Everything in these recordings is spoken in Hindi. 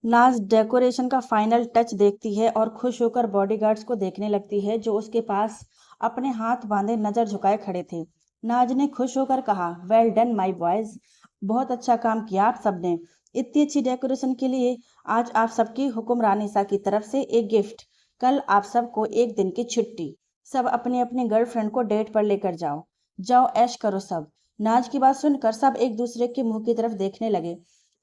नाज डेकोरेशन का फाइनल टच देखती है और खुश होकर बॉडीगार्ड्स को देखने लगती है जो उसके पास अपने हाथ बांधे नजर झुकाए खड़े थे। नाज ने खुश होकर कहा, वेल डन माय बॉयज, बहुत अच्छा काम किया आप सबने। इतनी अच्छी डेकोरेशन के लिए आज आप सबकी हुक्मरानी सा की तरफ से एक गिफ्ट। कल आप सबको एक दिन की छुट्टी। सब अपने अपने गर्लफ्रेंड को डेट पर लेकर जाओ। जाओ ऐश करो सब। नाज की बात सुनकर सब एक दूसरे के मुंह की तरफ देखने लगे।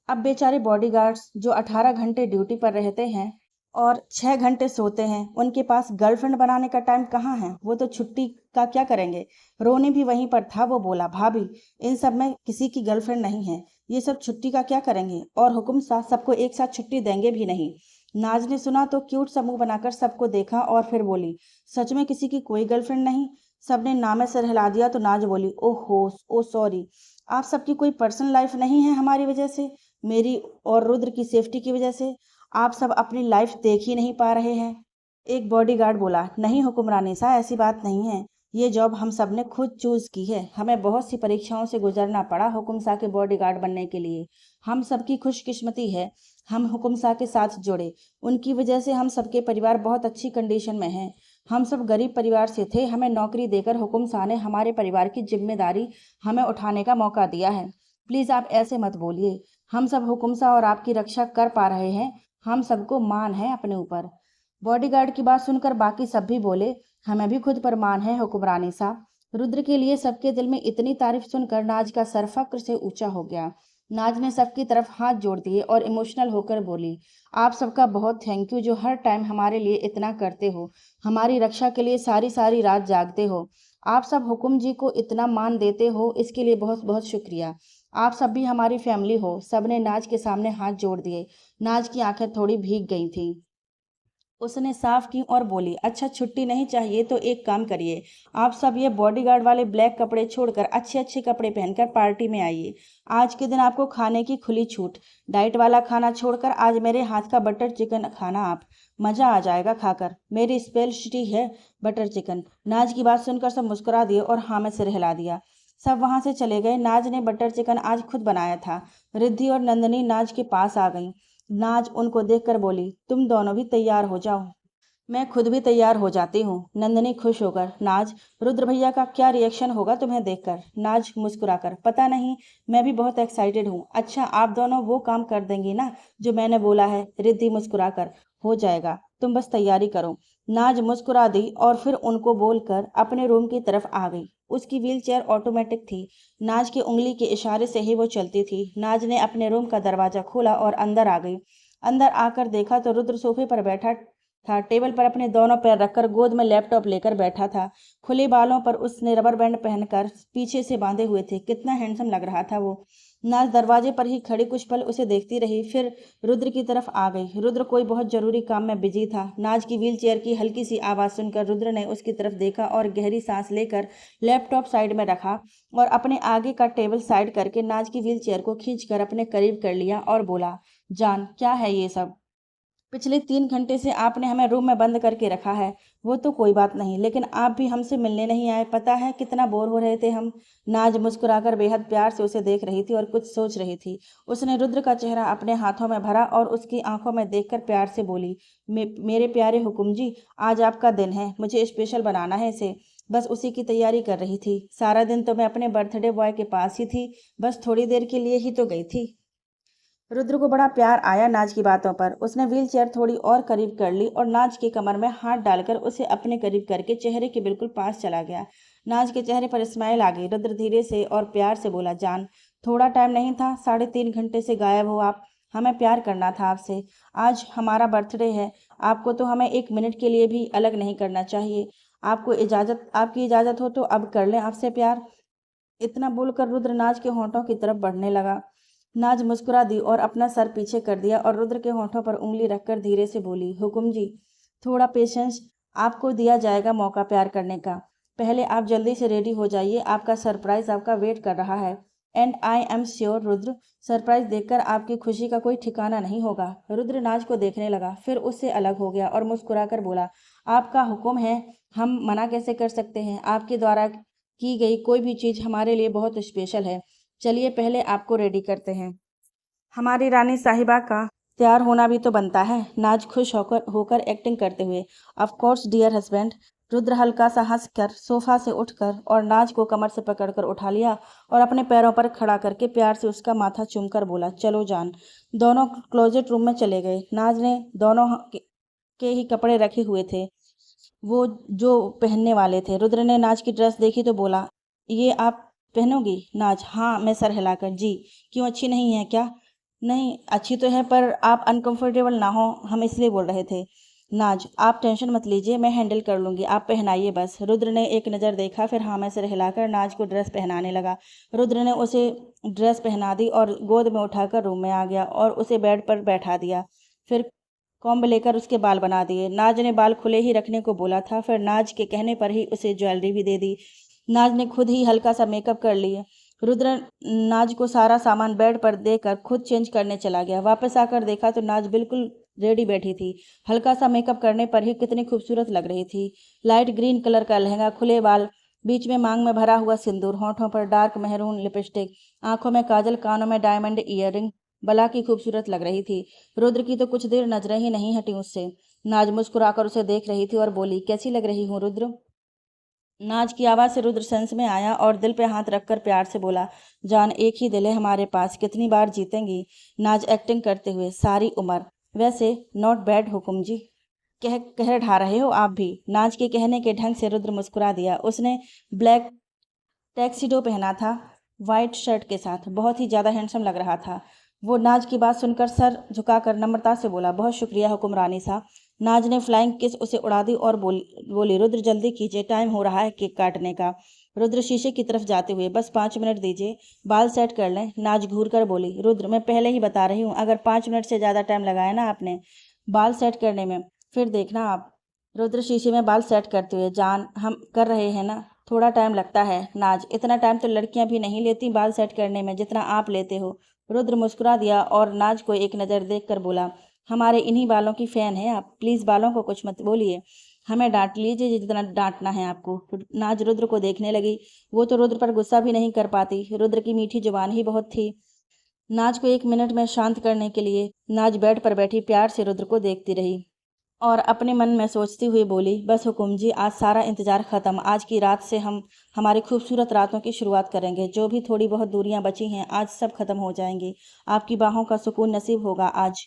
अब बेचारे बॉडीगार्ड्स जो 18 घंटे ड्यूटी पर रहते हैं और 6 घंटे सोते हैं, उनके पास गर्लफ्रेंड बनाने का टाइम कहाँ है। वो तो छुट्टी का क्या करेंगे। रोनी भी वहीं पर था। वो बोला, भाभी इन सब में किसी की गर्लफ्रेंड नहीं है, ये सब छुट्टी का क्या करेंगे और हुक्म सा सबको एक साथ छुट्टी देंगे भी नहीं। नाज ने सुना तो क्यूट सा मुंह बनाकर सबको देखा और फिर बोली, सच में किसी की कोई गर्लफ्रेंड नहीं। सबने नामे सर हिला दिया तो नाज बोली, ओहो ओ सॉरी, आप सबकी कोई पर्सनल लाइफ नहीं है हमारी वजह से, मेरी और रुद्र की सेफ्टी की वजह से आप सब अपनी लाइफ देख ही नहीं पा रहे हैं। एक बॉडीगार्ड बोला, नहीं हुक्मरानी सा, ऐसी बात नहीं है। ये जॉब हम सब ने खुद चूज की है। हमें बहुत सी परीक्षाओं से गुजरना पड़ा हुकुम शाह के बॉडीगार्ड बनने के लिए। हम सबकी खुशकिस्मती है हम हुकुम शाह के साथ जुड़े। उनकी वजह से हम सबके परिवार बहुत अच्छी कंडीशन में हैं। हम सब गरीब परिवार से थे। हमें नौकरी देकर हुकुम शाह ने हमारे परिवार की जिम्मेदारी हमें उठाने का मौका दिया है। प्लीज आप ऐसे मत बोलिए। हम सब हुकुम सा और आपकी रक्षा कर पा रहे हैं। हम सबको मान है अपने ऊपर। बॉडीगार्ड की बात सुनकर बाकी सब भी बोले, हमें भी खुद पर मान है हुक्मरानी साहब। रुद्र के लिए सबके दिल में इतनी तारीफ सुनकर नाज का सर फक्र से ऊंचा हो गया। नाज ने सबकी तरफ हाथ जोड़ दिए और इमोशनल होकर बोली, आप सबका बहुत थैंक यू जो हर टाइम हमारे लिए इतना करते हो, हमारी रक्षा के लिए सारी सारी रात जागते हो। आप सब हुकुम जी को इतना मान देते हो, इसके लिए बहुत बहुत शुक्रिया। आप सब भी हमारी फैमिली हो। सबने नाज के सामने हाथ जोड़ दिए। नाज की आंखें थोड़ी भीग गई थी। उसने साफ की और बोली, अच्छा छुट्टी नहीं चाहिए तो एक काम करिए, आप सब ये बॉडीगार्ड वाले ब्लैक कपड़े छोड़कर अच्छे अच्छे कपड़े पहनकर पार्टी में आइए। आज के दिन आपको खाने की खुली छूट। डाइट वाला खाना छोड़कर आज मेरे हाथ का बटर चिकन खाना आप। मजा आ जाएगा खाकर। मेरी स्पेशलिटी है बटर चिकन। नाज की बात सुनकर सब मुस्कुरा दिए और हाँ में सिर हिला दिया। सब वहां से चले गए। नाज ने बटर चिकन आज खुद बनाया था। रिद्धि और नंदनी नाज के पास आ गईं। नाज उनको देखकर बोली, तुम दोनों भी तैयार हो जाओ। मैं खुद भी तैयार हो जाती हूँ। नंदनी खुश होकर, नाज रुद्र भैया का क्या रिएक्शन होगा तुम्हें देखकर। नाज मुस्कुराकर, पता नहीं, मैं भी बहुत एक्साइटेड हूँ। अच्छा आप दोनों वो काम कर देंगी ना जो मैंने बोला है। रिद्धि मुस्कुराकर, हो जाएगा, तुम बस तैयारी करो। नाज मुस्कुरा दी और फिर उनको बोलकर अपने रूम की तरफ आ गई। उसकी व्हीलचेयर ऑटोमेटिक थी। नाज की उंगली के इशारे से ही वो चलती थी। नाज ने अपने रूम का दरवाजा खोला और अंदर आ गई। अंदर आकर देखा तो रुद्र सोफे पर बैठा था। टेबल पर अपने दोनों पैर रखकर गोद में लैपटॉप लेकर बैठा था। खुले बालों पर उसने रबर बैंड पहनकर पीछे से बांधे हुए थे। कितना हैंडसम लग रहा था वो। नाज दरवाजे पर ही खड़ी कुछ पल उसे देखती रही, फिर रुद्र की तरफ आ गई। रुद्र कोई बहुत जरूरी काम में बिजी था। नाज की व्हीलचेयर की हल्की सी आवाज सुनकर रुद्र ने उसकी तरफ देखा और गहरी सांस लेकर लैपटॉप साइड में रखा और अपने आगे का टेबल साइड करके नाज की व्हीलचेयर को खींचकर अपने करीब कर लिया और बोला, जान क्या है ये सब। पिछले 3 घंटे से आपने हमें रूम में बंद करके रखा है। वो तो कोई बात नहीं, लेकिन आप भी हमसे मिलने नहीं आए। पता है कितना बोर हो रहे थे हम। नाज मुस्कुराकर बेहद प्यार से उसे देख रही थी और कुछ सोच रही थी। उसने रुद्र का चेहरा अपने हाथों में भरा और उसकी आंखों में देखकर प्यार से बोली, मेरे प्यारे हुकुम जी, आज आपका दिन है, मुझे स्पेशल बनाना है इसे। बस उसी की तैयारी कर रही थी। सारा दिन तो मैं अपने बर्थडे बॉय के पास ही थी। बस थोड़ी देर के लिए ही तो गई थी। रुद्र को बड़ा प्यार आया नाज की बातों पर। उसने व्हीलचेयर थोड़ी और करीब कर ली और नाज के कमर में हाथ डालकर उसे अपने करीब करके चेहरे के बिल्कुल पास चला गया। नाज के चेहरे पर स्माइल आ गई। रुद्र धीरे से और प्यार से बोला, जान थोड़ा टाइम नहीं था, 3.5 घंटे से गायब हो आप। हमें प्यार करना था आपसे। आज हमारा बर्थडे है। आपको तो हमें 1 मिनट के लिए भी अलग नहीं करना चाहिए। आपकी इजाजत हो तो अब कर लें आपसे प्यार। इतना बोलकर रुद्र नाज के होंठों की तरफ बढ़ने लगा। नाज मुस्कुरा दी और अपना सर पीछे कर दिया और रुद्र के होंठों पर उंगली रखकर धीरे से बोली, हुकुम जी, थोड़ा पेशेंस, आपको दिया जाएगा मौका प्यार करने का। पहले आप जल्दी से रेडी हो जाइए, आपका सरप्राइज आपका वेट कर रहा है। And I am sure Rudra, surprise देखकर आपकी खुशी का कोई ठिकाना नहीं होगा। रुद्र नाज को देखने लगा, फिर उससे अलग हो गया और मुस्कुराकर बोला, आपका हुक्म है, हम मना कैसे कर सकते हैं। आपके द्वारा की गई कोई भी चीज़ हमारे लिए बहुत स्पेशल है। चलिए पहले आपको रेडी करते हैं। हमारी रानी साहिबा का तैयार होना भी तो बनता है, नाज खुश होकर होकर एक्टिंग करते हुए। Of course dear husband. Rudra हल्का सा हंसकर सोफा से उठकर और नाज को कमर से पकड़कर उठा लिया और अपने पैरों पर खड़ा करके प्यार से उसका माथा चूमकर बोला, चलो जान। दोनों क्लोजेट रूम में चले गए। नाज ने दोनों के ही कपड़े रखे हुए थे, वो जो पहनने वाले थे। रुद्र ने नाज की ड्रेस देखी तो बोला, ये आप पहनोगी? नाज, हाँ, मैं सर हिलाकर, जी। क्यों, अच्छी नहीं है क्या? नहीं, अच्छी तो है पर आप अनकंफर्टेबल ना हो, हम इसलिए बोल रहे थे। नाज, आप टेंशन मत लीजिए, मैं हैंडल कर लूंगी, आप पहनाइए बस। रुद्र ने एक नज़र देखा, फिर हाँ में सिर हिलाकर नाज को ड्रेस पहनाने लगा। रुद्र ने उसे ड्रेस पहना दी और गोद में उठाकर रूम में आ गया और उसे बेड पर बैठा दिया। फिर कॉम्ब लेकर उसके बाल बना दिए। नाज ने बाल खुले ही रखने को बोला था, फिर नाज के कहने पर ही उसे ज्वेलरी भी दे दी। नाज ने खुद ही हल्का सा मेकअप कर लिया। रुद्र नाज को सारा सामान बेड पर देकर खुद चेंज करने चला गया। वापस आकर देखा तो नाज बिल्कुल रेडी बैठी थी। हल्का सा मेकअप करने पर ही कितनी खूबसूरत लग रही थी। लाइट ग्रीन कलर का लहंगा, खुले बाल, बीच में मांग में भरा हुआ सिंदूर, होठों पर डार्क मेहरून लिपस्टिक, आंखों में काजल, कानों में डायमंड ईयरिंग, बला की खूबसूरत लग रही थी। रुद्र की तो कुछ देर नजरें ही नहीं हटी उससे। नाज मुस्कुराकर उसे देख रही थी और बोली, कैसी लग रही हूँ रुद्र? नाज की आवाज़ से रुद्र सेंस में आया और दिल पे हाथ रखकर प्यार से बोला, जान, एक ही दिल है हमारे पास, कितनी बार जीतेंगी? नाज एक्टिंग करते हुए, सारी उम्र। वैसे नॉट बैड हुकुम जी। कह ढा रहे हो आप भी। नाज के कहने के ढंग से रुद्र मुस्कुरा दिया। उसने ब्लैक टैक्सीडो पहना था, वाइट शर्ट के साथ, बहुत ही ज़्यादा हैंडसम लग रहा था। वो नाज की बात सुनकर सर झुकाकर नम्रता से बोला, बहुत शुक्रिया हुक्मरानी साहब। नाज ने फ्लाइंग किस उसे उड़ा दी और बोली, रुद्र जल्दी कीजिए, टाइम हो रहा है केक काटने का। रुद्र शीशे की तरफ जाते हुए, बस 5 मिनट दीजिए, बाल सेट कर लें। नाज घूर कर बोली, रुद्र मैं पहले ही बता रही हूँ, अगर 5 मिनट से ज़्यादा टाइम लगाया ना आपने बाल सेट करने में, फिर देखना आप। रुद्र शीशे में बाल सेट करते हुए, जान, हम कर रहे हैं ना, थोड़ा टाइम लगता है। नाज, इतना टाइम तो लड़कियां भी नहीं लेती बाल सेट करने में जितना आप लेते हो। रुद्र मुस्कुरा दिया और नाज को एक नज़र देखकर बोला, हमारे इन्हीं बालों की फ़ैन है आप, प्लीज़ बालों को कुछ मत बोलिए, हमें डांट लीजिए जितना डांटना है आपको। नाज रुद्र को देखने लगी। वो तो रुद्र पर गुस्सा भी नहीं कर पाती, रुद्र की मीठी जुबान ही बहुत थी। नाज को 1 मिनट में शांत करने के लिए नाज बेड पर बैठी प्यार से रुद्र को देखती रही और अपने मन में सोचती हुई बोली, बस हुकुम जी, आज सारा इंतज़ार ख़त्म। आज की रात से हम हमारी खूबसूरत रातों की शुरुआत करेंगे। जो भी थोड़ी बहुत दूरियां बची हैं आज सब ख़त्म हो जाएंगी। आपकी बाहों का सुकून नसीब होगा आज।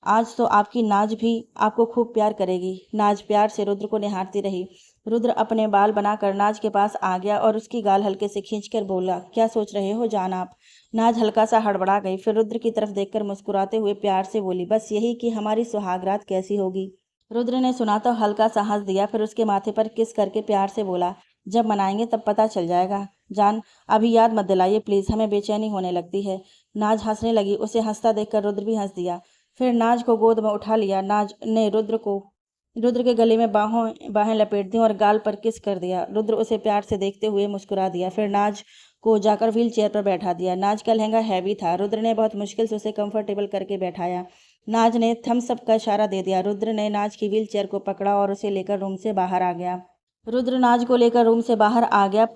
आज तो आपकी नाज भी आपको खूब प्यार करेगी। नाज प्यार से रुद्र को निहारती रही। रुद्र अपने बाल बनाकर नाज के पास आ गया और उसकी गाल हल्के से खींचकर बोला, क्या सोच रहे हो जान आप? नाज हल्का सा हड़बड़ा गई, फिर रुद्र की तरफ देखकर मुस्कुराते हुए प्यार से बोली, बस यही कि हमारी सुहागरात कैसी होगी। रुद्र ने सुना तो हल्का सा हंस दिया, फिर उसके माथे पर किस करके प्यार से बोला, जब मनाएंगे तब पता चल जाएगा जान, अभी याद मत दिलाइए प्लीज़, हमें बेचैनी होने लगती है। नाज हंसने लगी। उसे हंसता देखकर रुद्र भी हंस दिया। फिर नाज को गोद में उठा लिया। नाज ने रुद्र के गले में बाहें लपेट दी और गाल पर किस कर दिया। रुद्र उसे प्यार से देखते हुए मुस्कुरा दिया, फिर नाज को जाकर व्हील चेयर पर बैठा दिया। नाज का लहंगा हैवी था। रुद्र ने बहुत मुश्किल से उसे कंफर्टेबल करके बैठाया। नाज ने थम्स अप का इशारा दे दिया। रुद्र ने नाज की व्हील चेयर को पकड़ा और उसे लेकर रूम से बाहर आ गया। रुद्र नाज को लेकर रूम से बाहर आ गया।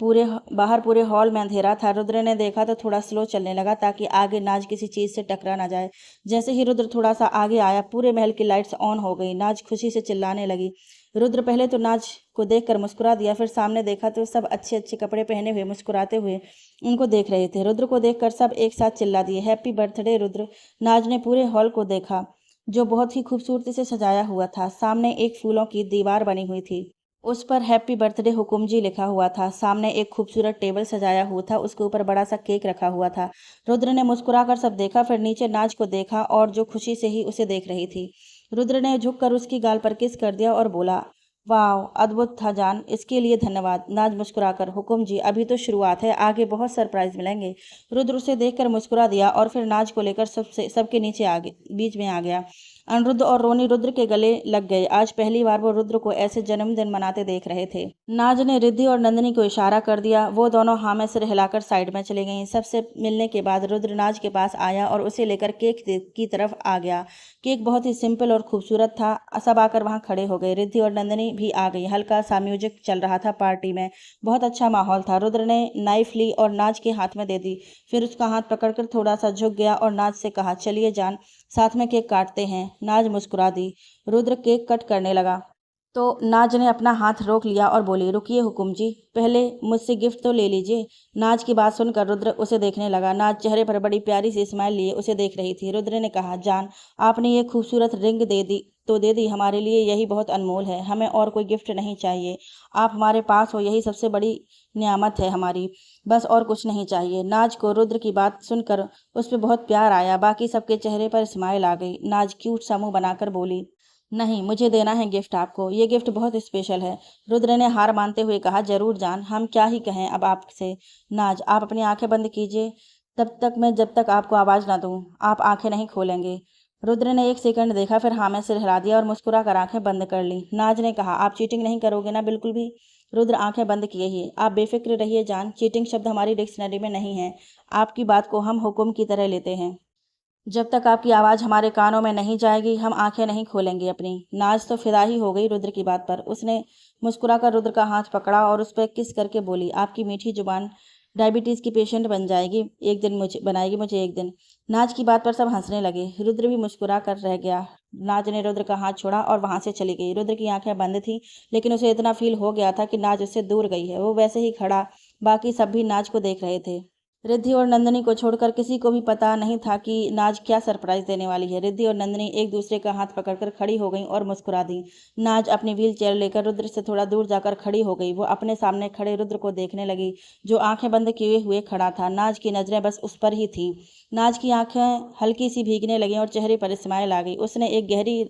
बाहर पूरे हॉल में अंधेरा था। रुद्र ने देखा तो थोड़ा स्लो चलने लगा ताकि आगे नाज किसी चीज़ से टकरा ना जाए। जैसे ही रुद्र थोड़ा सा आगे आया, पूरे महल की लाइट्स ऑन हो गई। नाज खुशी से चिल्लाने लगी। रुद्र पहले तो नाज को देखकर मुस्कुरा दिया, फिर सामने देखा तो सब अच्छे अच्छे कपड़े पहने हुए मुस्कुराते हुए उनको देख रहे थे। रुद्र को देखकर सब एक साथ चिल्ला दिए, हैप्पी बर्थडे रुद्र। नाज ने पूरे हॉल को देखा जो बहुत ही खूबसूरती से सजाया हुआ था। सामने एक फूलों की दीवार बनी हुई थी, उस पर हैप्पी बर्थडे हुकुम जी लिखा हुआ था। सामने एक खूबसूरत टेबल सजाया हुआ था, उसके ऊपर बड़ा सा केक रखा हुआ था। रुद्र ने मुस्कुराकर सब देखा, फिर नीचे नाज को देखा और जो खुशी से ही उसे देख रही थी। रुद्र ने झुककर उसकी गाल पर किस कर दिया और बोला, वाह, अद्भुत था जान, इसके लिए धन्यवाद। नाज मुस्कुराकर, हुकुम जी, अभी तो शुरुआत है, आगे बहुत सरप्राइज मिलेंगे। रुद्र उसे देखकर मुस्कुरा दिया और फिर नाज को लेकर सबके नीचे बीच में आ गया। अनिरुद्ध और रोनी रुद्र के गले लग गए। आज पहली बार वो रुद्र को ऐसे जन्मदिन मनाते देख रहे थे। नाज ने रिद्धि और नंदिनी को इशारा कर दिया। वो दोनों हाँ में सिर हिलाकर साइड में चली गईं। सबसे मिलने के बाद रुद्र नाज के पास आया और उसे लेकर केक की तरफ आ गया। केक बहुत ही सिंपल और खूबसूरत था। सब आकर वहां खड़े हो गए। रिद्धि और नंदिनी भी आ गई। हल्का सा म्यूजिक चल रहा था पार्टी में। बहुत अच्छा माहौल था। रुद्र ने नाइफ ली और नाज के हाथ में दे दी। फिर उसका हाथ पकड़कर थोड़ा सा झुक गया और नाज से कहा, चलिए जान, साथ में केक काटते हैं। नाज मुस्कुरा दी। रुद्र केक कट करने लगा तो नाज ने अपना हाथ रोक लिया और बोली, रुकिए हुकुम जी, पहले मुझसे गिफ्ट तो ले लीजिए। नाज की बात सुनकर रुद्र उसे देखने लगा। नाज चेहरे पर बड़ी प्यारी सी स्माइल लिए उसे देख रही थी। रुद्र ने कहा, जान, आपने ये खूबसूरत रिंग दे दी, हमारे लिए यही बहुत अनमोल है। हमें और कोई गिफ्ट नहीं चाहिए। आप हमारे पास हो, यही सबसे बड़ी नियामत है हमारी। बस और कुछ नहीं चाहिए। नाज को रुद्र की बात सुनकर उस पर बहुत प्यार आया। बाकी सबके चेहरे पर स्माइल आ गई। नाज क्यूट सा मुंह बनाकर बोली, नहीं, मुझे देना है गिफ्ट आपको। ये गिफ्ट बहुत स्पेशल है। रुद्र ने हार मानते हुए कहा, जरूर जान, हम क्या ही कहें अब आपसे। नाज, आप अपनी आंखें बंद कीजिए जब तक आपको आवाज ना दूं। आप आंखें नहीं खोलेंगे। रुद्र ने एक सेकंड देखा, फिर हाँ में सिर हिला दिया और मुस्कुरा कर आंखें बंद कर ली। नाज ने कहा, आप चीटिंग नहीं करोगे ना? बिल्कुल भी। रुद्र आंखें बंद किए ही, आप बेफिक्र रहिए जान, चीटिंग शब्द हमारी डिक्शनरी में नहीं है। आपकी बात को हम हुक्म की तरह लेते हैं। जब तक आपकी आवाज़ हमारे कानों में नहीं जाएगी, हम आंखें नहीं खोलेंगे अपनी। नाज तो फिदा ही हो गई रुद्र की बात पर। उसने मुस्कुराकर रुद्र का हाथ पकड़ा और उस पर किस करके बोली, आपकी मीठी जुबान डायबिटीज़ की पेशेंट बन जाएगी एक दिन, मुझे बनाएगी मुझे एक दिन। नाज की बात पर सब हंसने लगे। रुद्र भी मुस्कुरा कर रह गया। नाज ने रुद्र का हाथ छोड़ा और वहां से चली गई। रुद्र की आंखें बंद थी, लेकिन उसे इतना फील हो गया था कि नाज उससे दूर गई है। वो वैसे ही खड़ा, बाकी सब भी नाज को देख रहे थे। रिद्धि और नंदिनी को छोड़कर किसी को भी पता नहीं था कि नाज क्या सरप्राइज देने वाली है। रिद्धि और नंदिनी एक दूसरे का हाथ पकड़कर खड़ी हो गईं और मुस्कुरा दी। नाज अपनी व्हील चेयर लेकर रुद्र से थोड़ा दूर जाकर खड़ी हो गई। वो अपने सामने खड़े रुद्र को देखने लगी, जो आंखें बंद किए हुए खड़ा था। नाज की नजरें बस उस पर ही थी। नाज की आंखें हल्की सी भीगने लगीं और चेहरे पर स्माइल आ गई। उसने एक गहरी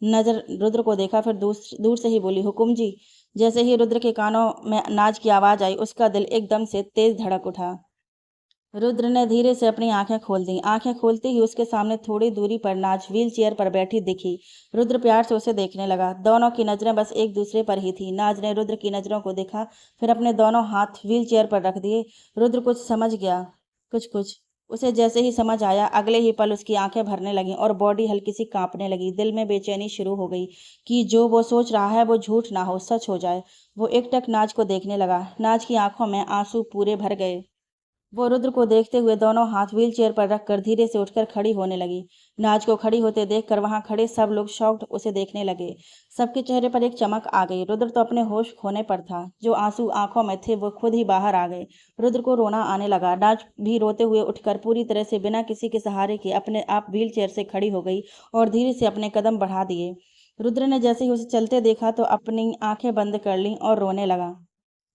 नजर रुद्र को देखा, फिर दूर से ही बोली, हुकुम जी। जैसे ही रुद्र के कानों में नाज की आवाज आई, उसका दिल एकदम से तेज धड़क उठा। रुद्र ने धीरे से अपनी आंखें खोल दी। आंखें खोलते ही उसके सामने थोड़ी दूरी पर नाज व्हील चेयर पर बैठी दिखी। रुद्र प्यार से उसे देखने लगा। दोनों की नजरें बस एक दूसरे पर ही थी। नाज ने रुद्र की नजरों को देखा, फिर अपने दोनों हाथ व्हील चेयर पर रख दिए। रुद्र कुछ समझ गया। कुछ उसे जैसे ही समझ आया, अगले ही पल उसकी आंखें भरने लगीं और बॉडी हल्की सी कांपने लगी। दिल में बेचैनी शुरू हो गई कि जो वो सोच रहा है वो झूठ ना हो, सच हो जाए। वो एकटक नाज को देखने लगा। नाज की आंखों में आंसू पूरे भर गए। वो रुद्र को देखते हुए दोनों हाथ व्हील चेयर पर रखकर धीरे से उठकर खड़ी होने लगी। नाज को खड़ी होते देखकर वहां खड़े सब लोग शॉक्ड उसे देखने लगे। सबके चेहरे पर एक चमक आ गई। रुद्र तो अपने होश खोने पर था। जो आंसू आंखों में थे वो खुद ही बाहर आ गए। रुद्र को रोना आने लगा। नाज भी रोते हुए उठकर पूरी तरह से बिना किसी के सहारे के अपने आप व्हील चेयर से खड़ी हो गई और धीरे से अपने कदम बढ़ा दिए। रुद्र ने जैसे ही उसे चलते देखा तो अपनी आंखें बंद कर लीं और रोने लगा।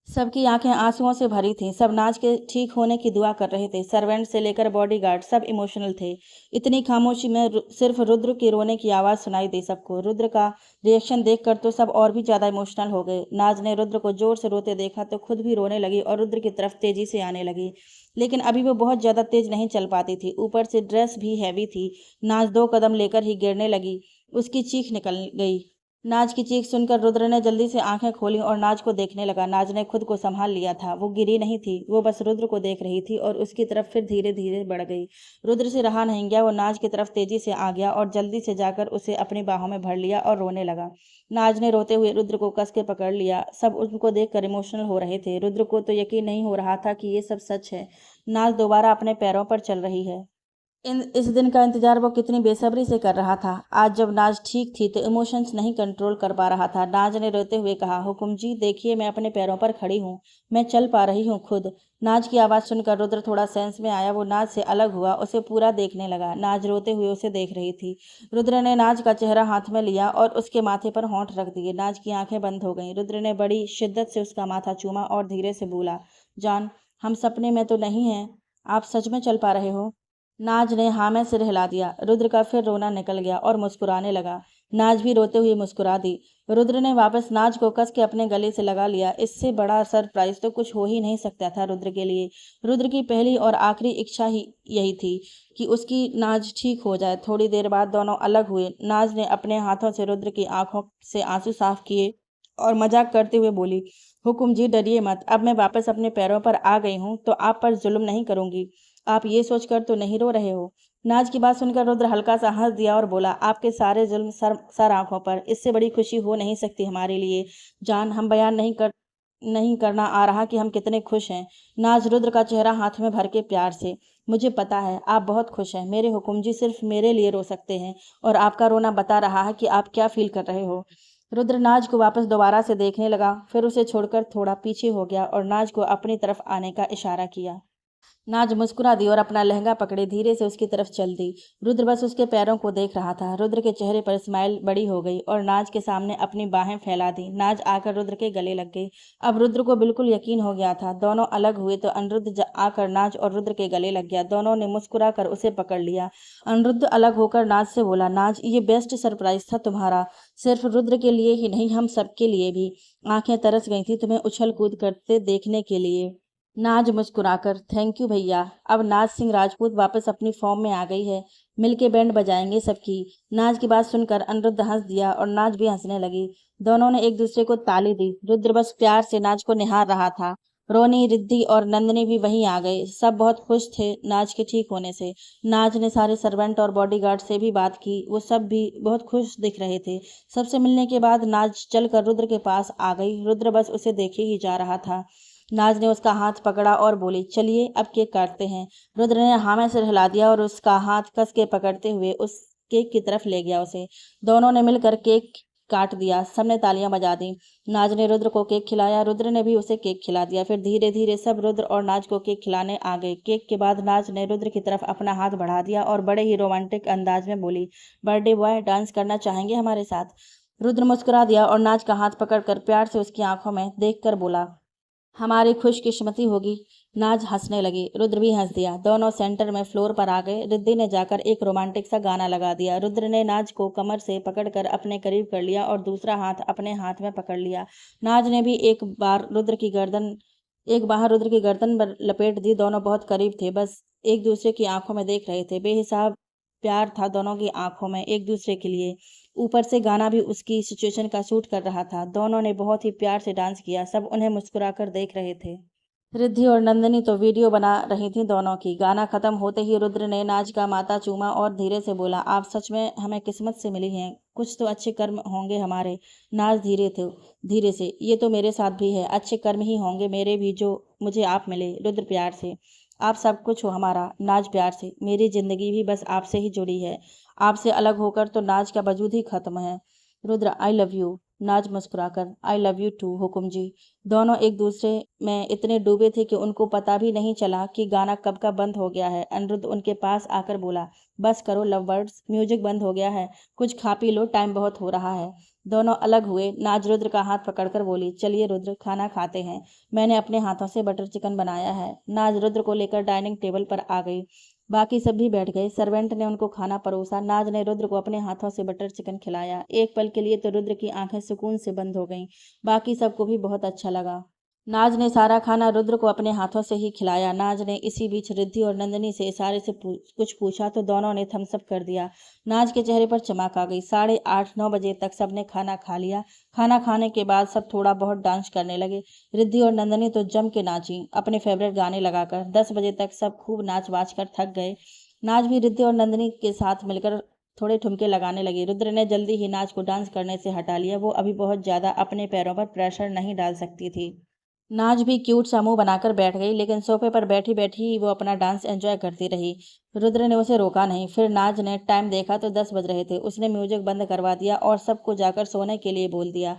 सबकी आंखें आंसुओं से भरी थीं। सब नाज के ठीक होने की दुआ कर रहे थे। सर्वेंट से लेकर बॉडीगार्ड सब इमोशनल थे। इतनी खामोशी में सिर्फ रुद्र के रोने की आवाज़ सुनाई दी सबको। रुद्र का रिएक्शन देखकर तो सब और भी ज़्यादा इमोशनल हो गए। नाज ने रुद्र को जोर से रोते देखा तो खुद भी रोने लगी और रुद्र की तरफ तेजी से आने लगी। लेकिन अभी वो बहुत ज़्यादा तेज नहीं चल पाती थी। ऊपर से ड्रेस भी हैवी थी। नाज 2 कदम लेकर ही गिरने लगी। उसकी चीख निकल गई। नाज की चीख सुनकर रुद्र ने जल्दी से आंखें खोली और नाज को देखने लगा। नाज ने खुद को संभाल लिया था। वो गिरी नहीं थी। वो बस रुद्र को देख रही थी और उसकी तरफ फिर धीरे धीरे बढ़ गई। रुद्र से रहा नहीं गया। वो नाज की तरफ तेजी से आ गया और जल्दी से जाकर उसे अपनी बाहों में भर लिया और रोने लगा। नाज ने रोते हुए रुद्र को कस के पकड़ लिया। सब उनको देखकर इमोशनल हो रहे थे। रुद्र को तो यकीन नहीं हो रहा था कि ये सब सच है। नाज दोबारा अपने पैरों पर चल रही है। इस दिन का इंतजार वो कितनी बेसब्री से कर रहा था। आज जब नाज ठीक थी तो इमोशंस नहीं कंट्रोल कर पा रहा था। नाज ने रोते हुए कहा, हुकुम जी, देखिए, मैं अपने पैरों पर खड़ी हूँ। मैं चल पा रही हूँ खुद। नाज की आवाज़ सुनकर रुद्र थोड़ा सेंस में आया। वो नाज से अलग हुआ, उसे पूरा देखने लगा। नाज रोते हुए उसे देख रही थी। रुद्र ने नाज का चेहरा हाथ में लिया और उसके माथे पर होंठ रख दिए। नाज की आंखें बंद हो गईं। रुद्र ने बड़ी शिद्दत से उसका माथा चूमा और धीरे से बोला, जान, हम सपने में तो नहीं हैं, आप सच में चल पा रहे हो? नाज ने हाँ में सिर हिला दिया। रुद्र का फिर रोना निकल गया और मुस्कुराने लगा। नाज भी रोते हुए मुस्कुरा दी। रुद्र ने वापस नाज को कस के अपने गले से लगा लिया। इससे बड़ा सरप्राइज तो कुछ हो ही नहीं सकता था रुद्र के लिए। रुद्र की पहली और आखिरी इच्छा ही यही थी कि उसकी नाज ठीक हो जाए। थोड़ी देर बाद दोनों अलग हुए। नाज ने अपने हाथों से रुद्र की आंखों से आंसू साफ किए और मजाक करते हुए बोली, हुकुम जी, डरिए मत। अब मैं वापस अपने पैरों पर आ गई हूँ तो आप पर जुल्म नहीं करूंगी। आप ये सोचकर तो नहीं रो रहे हो? नाज की बात सुनकर रुद्र हल्का सा हंस दिया और बोला, आपके सारे जुल्म सर सर आंखों पर, इससे बड़ी खुशी हो नहीं सकती हमारे लिए। जान, हम बयान नहीं करना आ रहा कि हम कितने खुश हैं। नाज रुद्र का चेहरा हाथ में भर के प्यार से, मुझे पता है आप बहुत खुश हैं। मेरे हुकुम जी सिर्फ मेरे लिए रो सकते हैं और आपका रोना बता रहा है कि आप क्या फील कर रहे हो। रुद्र नाज को वापस दोबारा से देखने लगा, फिर उसे छोड़कर थोड़ा पीछे हो गया और नाज को अपनी तरफ आने का इशारा किया। नाज मुस्कुरा दी और अपना लहंगा पकड़े धीरे से उसकी तरफ चल दी। रुद्र बस उसके पैरों को देख रहा था। रुद्र के चेहरे पर स्माइल बड़ी हो गई और नाज के सामने अपनी बाहें फैला दी। नाज आकर रुद्र के गले लग गई। अब रुद्र को बिल्कुल यकीन हो गया था। दोनों अलग हुए तो अनिरुद्ध आकर नाज और रुद्र के गले लग गया। दोनों ने मुस्कुरा कर उसे पकड़ लिया। अनिरुद्ध अलग होकर नाज से बोला, नाज, ये बेस्ट सरप्राइज था तुम्हारा, सिर्फ रुद्र के लिए ही नहीं, हम सबके लिए भी। आंखें तरस गई थी तुम्हें उछल कूद करते देखने के लिए। नाज मुस्कुराकर, थैंक यू भैया। अब नाज सिंह राजपूत वापस अपनी फॉर्म में आ गई है। मिलके बैंड बजाएंगे सबकी। नाज की बात सुनकर अनिरुद्ध हंस दिया और नाज भी हंसने लगी। दोनों ने एक दूसरे को ताली दी। रुद्र बस प्यार से नाज को निहार रहा था। रोनी, रिद्धि और नंदनी भी वहीं आ गए। सब बहुत खुश थे नाज के ठीक होने से। नाज ने सारे सर्वेंट और बॉडीगार्ड से भी बात की। वो सब भी बहुत खुश दिख रहे थे। सबसे मिलने के बाद नाज चलकर रुद्र के पास आ गई। रुद्र बस उसे देखे ही जा रहा था। नाज ने उसका हाथ पकड़ा और बोली, चलिए अब केक काटते हैं। रुद्र ने हाँ में सिर हिला दिया और उसका हाथ कस के पकड़ते हुए उस केक की तरफ ले गया उसे। दोनों ने मिलकर केक काट दिया। सबने तालियां बजा दी। नाज ने रुद्र को केक खिलाया। रुद्र ने भी उसे केक खिला दिया। फिर धीरे धीरे सब रुद्र और नाज को केक खिलाने आ गए। केक के बाद नाज ने रुद्र की तरफ अपना हाथ बढ़ा दिया और बड़े ही रोमांटिक अंदाज में बोली, बर्थडे बॉय, डांस करना चाहेंगे हमारे साथ? रुद्र मुस्कुरा दिया और नाज का हाथ पकड़कर प्यार से उसकी आंखों में देखकर बोला, हमारी खुशकिस्मती होगी। नाज हंसने लगी। रुद्र भी हंस दिया। दोनों सेंटर में फ्लोर पर आ गए। रिद्धि ने जाकर एक रोमांटिक सा गाना लगा दिया। रुद्र ने नाज को कमर से पकड़कर अपने करीब कर लिया और दूसरा हाथ अपने हाथ में पकड़ लिया। नाज ने भी एक बाहर रुद्र की गर्दन पर लपेट दी। दोनों बहुत करीब थे, बस एक दूसरे की आंखों में देख रहे थे। बेहिसाब प्यार था दोनों की आंखों में एक दूसरे के लिए। ऊपर से गाना भी उसकी सिचुएशन का सूट कर रहा था। दोनों ने बहुत ही प्यार से डांस किया। सब उन्हें मुस्कुराकर देख रहे थे। रिद्धि और नंदिनी तो वीडियो बना रही थी दोनों की। गाना खत्म होते ही रुद्र ने नाज का माथा चूमा और धीरे से बोला, आप सच में हमें किस्मत से मिली हैं। कुछ तो अच्छे कर्म होंगे हमारे। नाज धीरे से, ये तो मेरे साथ भी है। अच्छे कर्म ही होंगे मेरे भी जो मुझे आप मिले। रुद्र प्यार से, आप सब कुछ हो हमारा। नाज प्यार से, मेरी जिंदगी भी बस आपसे ही जुड़ी है। आपसे अलग होकर तो नाज का वजूद ही खत्म है। Rudra, I love you. नाज मुस्कुराकर, आई लव यू टू हुकुम जी। दोनों एक दूसरे में इतने डूबे थे कि उनको पता भी नहीं चला कि गाना कब का बंद हो गया है। अनिरुद्ध उनके पास आकर बोला, बस करो लव बर्ड्स, म्यूजिक बंद हो गया है, कुछ खा पी लो, टाइम बहुत हो रहा है। दोनों अलग हुए। नाज रुद्र का हाथ पकड़कर बोली, चलिए रुद्र, खाना खाते हैं। मैंने अपने हाथों से बटर चिकन बनाया है। नाज रुद्र को लेकर डाइनिंग टेबल पर आ गई। बाकी सब भी बैठ गए। सर्वेंट ने उनको खाना परोसा। नाज ने रुद्र को अपने हाथों से बटर चिकन खिलाया। एक पल के लिए तो रुद्र की आंखें सुकून से बंद हो गईं। बाकी सबको भी बहुत अच्छा लगा। नाज ने सारा खाना रुद्र को अपने हाथों से ही खिलाया। नाज ने इसी बीच रिद्धि और नंदिनी से इशारे से कुछ पूछा तो दोनों ने थम्स अप कर दिया। नाज के चेहरे पर चमक आ गई। 8:30-9 बजे तक सबने खाना खा लिया। खाना खाने के बाद सब थोड़ा बहुत डांस करने लगे। रिद्धि और नंदिनी तो जम के नाची अपने फेवरेट गाने लगाकर। 10 बजे तक सब खूब नाच वाच कर थक गए। नाज भी रिद्धि और नंदिनी के साथ मिलकर थोड़े ठुमके लगाने लगी। रुद्र ने जल्दी ही नाच को डांस करने से हटा लिया। वो अभी बहुत ज्यादा अपने पैरों पर प्रेशर नहीं डाल सकती थी। नाज भी क्यूट सा मुंह बनाकर बैठ गई, लेकिन सोफे पर बैठी बैठी ही वो अपना डांस एंजॉय करती रही। रुद्र ने उसे रोका नहीं। फिर नाज ने टाइम देखा तो 10 बज रहे थे। उसने म्यूजिक बंद करवा दिया और सबको जाकर सोने के लिए बोल दिया।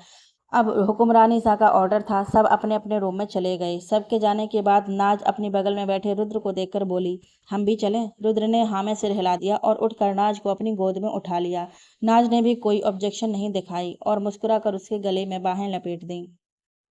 अब हुक्मरानी सा का ऑर्डर था। सब अपने अपने रूम में चले गए। सबके जाने के बाद नाज अपनी बगल में बैठे रुद्र को देखकर बोली, हम भी चलें? रुद्र ने हाँ में सिर हिला दिया और उठकर नाज को अपनी गोद में उठा लिया। नाज ने भी कोई ऑब्जेक्शन नहीं दिखाई और मुस्कुरा कर उसके गले में बाहें लपेट दी।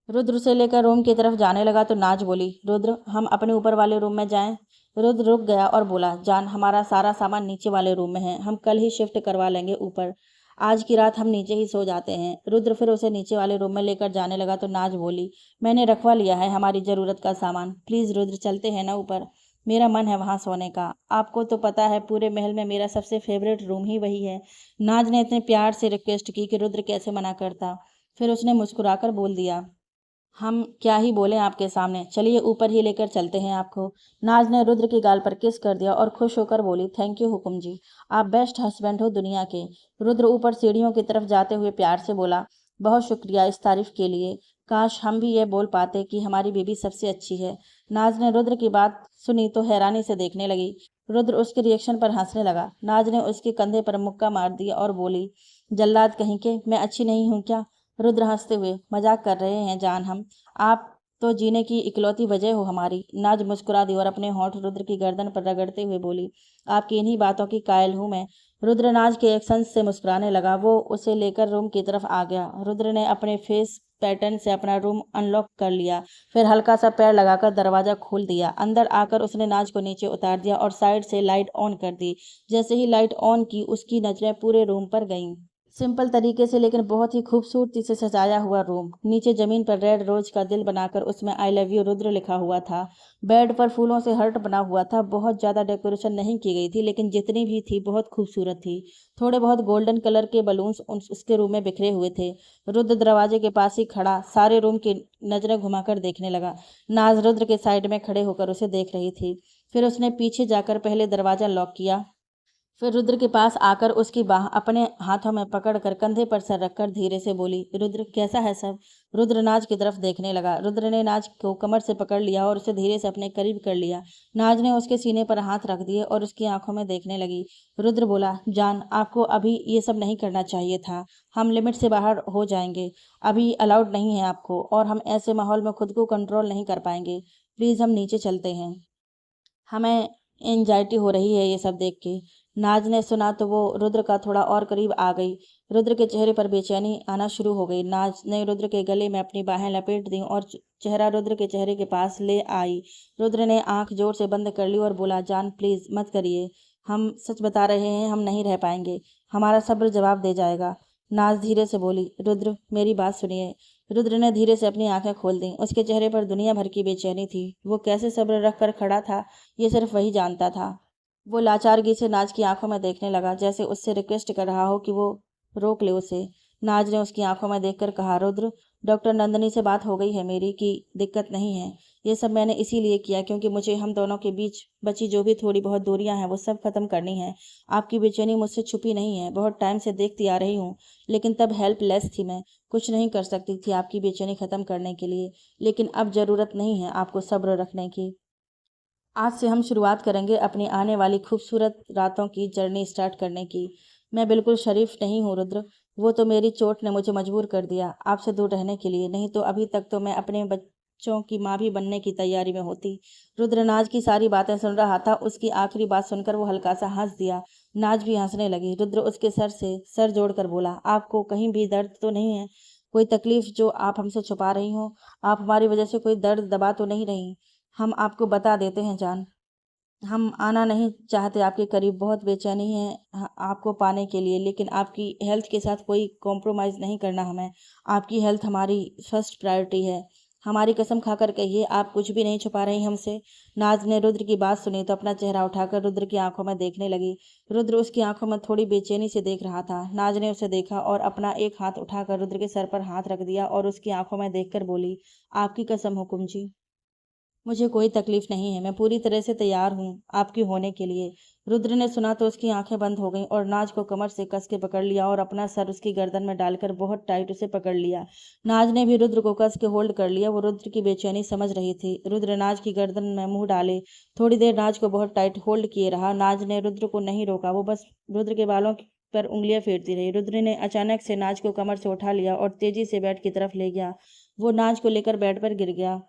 रुद्र उसे लेकर रूम की तरफ जाने लगा तो नाज बोली, रुद्र, हम अपने ऊपर वाले रूम में जाएं? रुद्र रुक गया और बोला, जान, हमारा सारा सामान नीचे वाले रूम में है। हम कल ही शिफ्ट करवा लेंगे ऊपर। आज की रात हम नीचे ही सो जाते हैं। रुद्र फिर उसे नीचे वाले रूम में लेकर जाने लगा तो नाज बोली, मैंने रखवा लिया है हमारी जरूरत का सामान। प्लीज रुद्र, चलते हैं ना ऊपर। मेरा मन है वहां सोने का। आपको तो पता है पूरे महल में मेरा सबसे फेवरेट रूम ही वही है। नाज ने इतने प्यार से रिक्वेस्ट की कि रुद्र कैसे मना करता। फिर उसने मुस्कुराकर बोल दिया, हम क्या ही बोलें आपके सामने, चलिए ऊपर ही लेकर चलते हैं आपको। नाज ने रुद्र की गाल पर किस कर दिया और खुश होकर बोली, थैंक यू हुकुम जी, आप बेस्ट हस्बैंड हो दुनिया के। रुद्र ऊपर सीढ़ियों की तरफ जाते हुए प्यार से बोला, बहुत शुक्रिया इस तारीफ के लिए। काश हम भी ये बोल पाते कि हमारी बेबी सबसे अच्छी है। नाज ने रुद्र की बात सुनी तो हैरानी से देखने लगी। रुद्र उसके रिएक्शन पर हंसने लगा। नाज ने उसके कंधे पर मुक्का मार दिया और बोली, जल्लाद कहीं के, मैं अच्छी नहीं हूं क्या? रुद्र हंसते हुए, मजाक कर रहे हैं जान हम, आप तो जीने की इकलौती वजह हो हमारी। नाज मुस्कुरा दी और अपने होंठ रुद्र की गर्दन पर रगड़ते हुए बोली, आपकी इन्हीं बातों की कायल हूं मैं। रुद्र नाज के एक्शन से मुस्कुराने लगा। वो उसे लेकर रूम की तरफ आ गया। रुद्र ने अपने फेस पैटर्न से अपना रूम अनलॉक कर लिया, फिर हल्का सा पैर लगाकर दरवाजा खोल दिया। अंदर आकर उसने नाज को नीचे उतार दिया और साइड से लाइट ऑन कर दी। जैसे ही लाइट ऑन की, उसकी नजरें पूरे रूम पर गईं। सिंपल तरीके से लेकिन बहुत ही खूबसूरती से सजाया हुआ रूम। नीचे जमीन पर रेड रोज का दिल बनाकर उसमें आई लव यू रुद्र लिखा हुआ था। बेड पर फूलों से हर्ट बना हुआ था। बहुत ज्यादा डेकोरेशन नहीं की गई थी, लेकिन जितनी भी थी बहुत खूबसूरत थी। थोड़े बहुत गोल्डन कलर के बलून्स उसके रूम में बिखरे हुए थे। रुद्र दरवाजे के पास ही खड़ा सारे रूम की नजरें घुमाकर देखने लगा। नाज रुद्र के साइड में खड़े होकर उसे देख रही थी। फिर उसने पीछे जाकर पहले दरवाजा लॉक किया, फिर रुद्र के पास आकर उसकी बाह अपने हाथों में पकड़कर कंधे पर सर रखकर धीरे से बोली, रुद्र कैसा है सब? रुद्र नाज की तरफ देखने लगा। रुद्र ने नाज को कमर से पकड़ लिया और उसे धीरे से अपने करीब कर लिया। नाज ने उसके सीने पर हाथ रख दिए और उसकी आंखों में देखने लगी। रुद्र बोला, जान आपको अभी ये सब नहीं करना चाहिए था, हम लिमिट से बाहर हो जाएंगे। अभी अलाउड नहीं है आपको, और हम ऐसे माहौल में खुद को कंट्रोल नहीं कर पाएंगे। प्लीज हम नीचे चलते हैं, हमें एंजाइटी हो रही है ये सब देख के। नाज ने सुना तो वो रुद्र का थोड़ा और करीब आ गई। रुद्र के चेहरे पर बेचैनी आना शुरू हो गई। नाज ने रुद्र के गले में अपनी बाहें लपेट दी और चेहरा रुद्र के चेहरे के पास ले आई। रुद्र ने आंख जोर से बंद कर ली और बोला, जान प्लीज मत करिए, हम सच बता रहे हैं, हम नहीं रह पाएंगे, हमारा सब्र जवाब दे जाएगा। नाज धीरे से बोली, रुद्र मेरी बात सुनिए। रुद्र ने धीरे से अपनी आंखें खोल दी। उसके चेहरे पर दुनिया भर की बेचैनी थी। वो कैसे सब्र रख कर खड़ा था, ये सिर्फ वही जानता था। वो लाचारगी से नाज की आंखों में देखने लगा, जैसे उससे रिक्वेस्ट कर रहा हो कि वो रोक ले उसे। नाज ने उसकी आंखों में देखकर कहा, रुद्र डॉक्टर नंदनी से बात हो गई है मेरी कि दिक्कत नहीं है। ये सब मैंने इसीलिए किया क्योंकि मुझे हम दोनों के बीच बची जो भी थोड़ी बहुत दूरियां हैं वो सब खत्म करनी है। आपकी बेचैनी मुझसे छुपी नहीं है, बहुत टाइम से देखती आ रही हूँ, लेकिन तब हेल्पलेस थी मैं, कुछ नहीं कर सकती थी आपकी बेचैनी खत्म करने के लिए। लेकिन अब जरूरत नहीं है आपको सब्र रखने की। आज से हम शुरुआत करेंगे अपनी आने वाली खूबसूरत रातों की जर्नी स्टार्ट करने की। मैं बिल्कुल शरीफ नहीं हूँ रुद्र, वो तो मेरी चोट ने मुझे मजबूर कर दिया आपसे दूर रहने के लिए, नहीं तो अभी तक तो मैं अपने बच्चों की माँ भी बनने की तैयारी में होती। रुद्र नाज की सारी बातें सुन रहा था। उसकी आखिरी बात सुनकर वो हल्का सा हंस दिया। नाज भी हंसने लगी। रुद्र उसके सर से सर जोड़कर बोला, आपको कहीं भी दर्द तो नहीं है, कोई तकलीफ जो आप हमसे छुपा रही हो? आप हमारी वजह से कोई दर्द दबा तो नहीं रही? हम आपको बता देते हैं जान, हम आना नहीं चाहते आपके करीब, बहुत बेचैनी है आपको पाने के लिए, लेकिन आपकी हेल्थ के साथ कोई कॉम्प्रोमाइज़ नहीं करना हमें। आपकी हेल्थ हमारी फर्स्ट प्रायोरिटी है। हमारी कसम खाकर कहिए आप कुछ भी नहीं छुपा रही हमसे। नाज ने रुद्र की बात सुनी तो अपना चेहरा उठाकर रुद्र की आंखों में देखने लगी। रुद्र उसकी आंखों में थोड़ी बेचैनी से देख रहा था। नाज ने उसे देखा और अपना एक हाथ उठाकर रुद्र के सर पर हाथ रख दिया और उसकी आंखों में देखकर बोली, आपकी कसम हुकुम जी, मुझे कोई तकलीफ नहीं है, मैं पूरी तरह से तैयार हूँ आपकी होने के लिए। रुद्र ने सुना तो उसकी आंखें बंद हो गईं और नाज को कमर से कस के पकड़ लिया और अपना सर उसकी गर्दन में डालकर बहुत टाइट उसे पकड़ लिया। नाज ने भी रुद्र को कस के होल्ड कर लिया। वो रुद्र की बेचैनी समझ रही थी। रुद्र नाज की गर्दन में मुंह डाले थोड़ी देर नाज को बहुत टाइट होल्ड किए रहा। नाज ने रुद्र को नहीं रोका, वो बस रुद्र के बालों पर उंगलियां फेरती रही। रुद्र ने अचानक से नाज को कमर से उठा लिया और तेजी से बेड की तरफ ले गया। वो नाज को लेकर बेड पर गिर गया।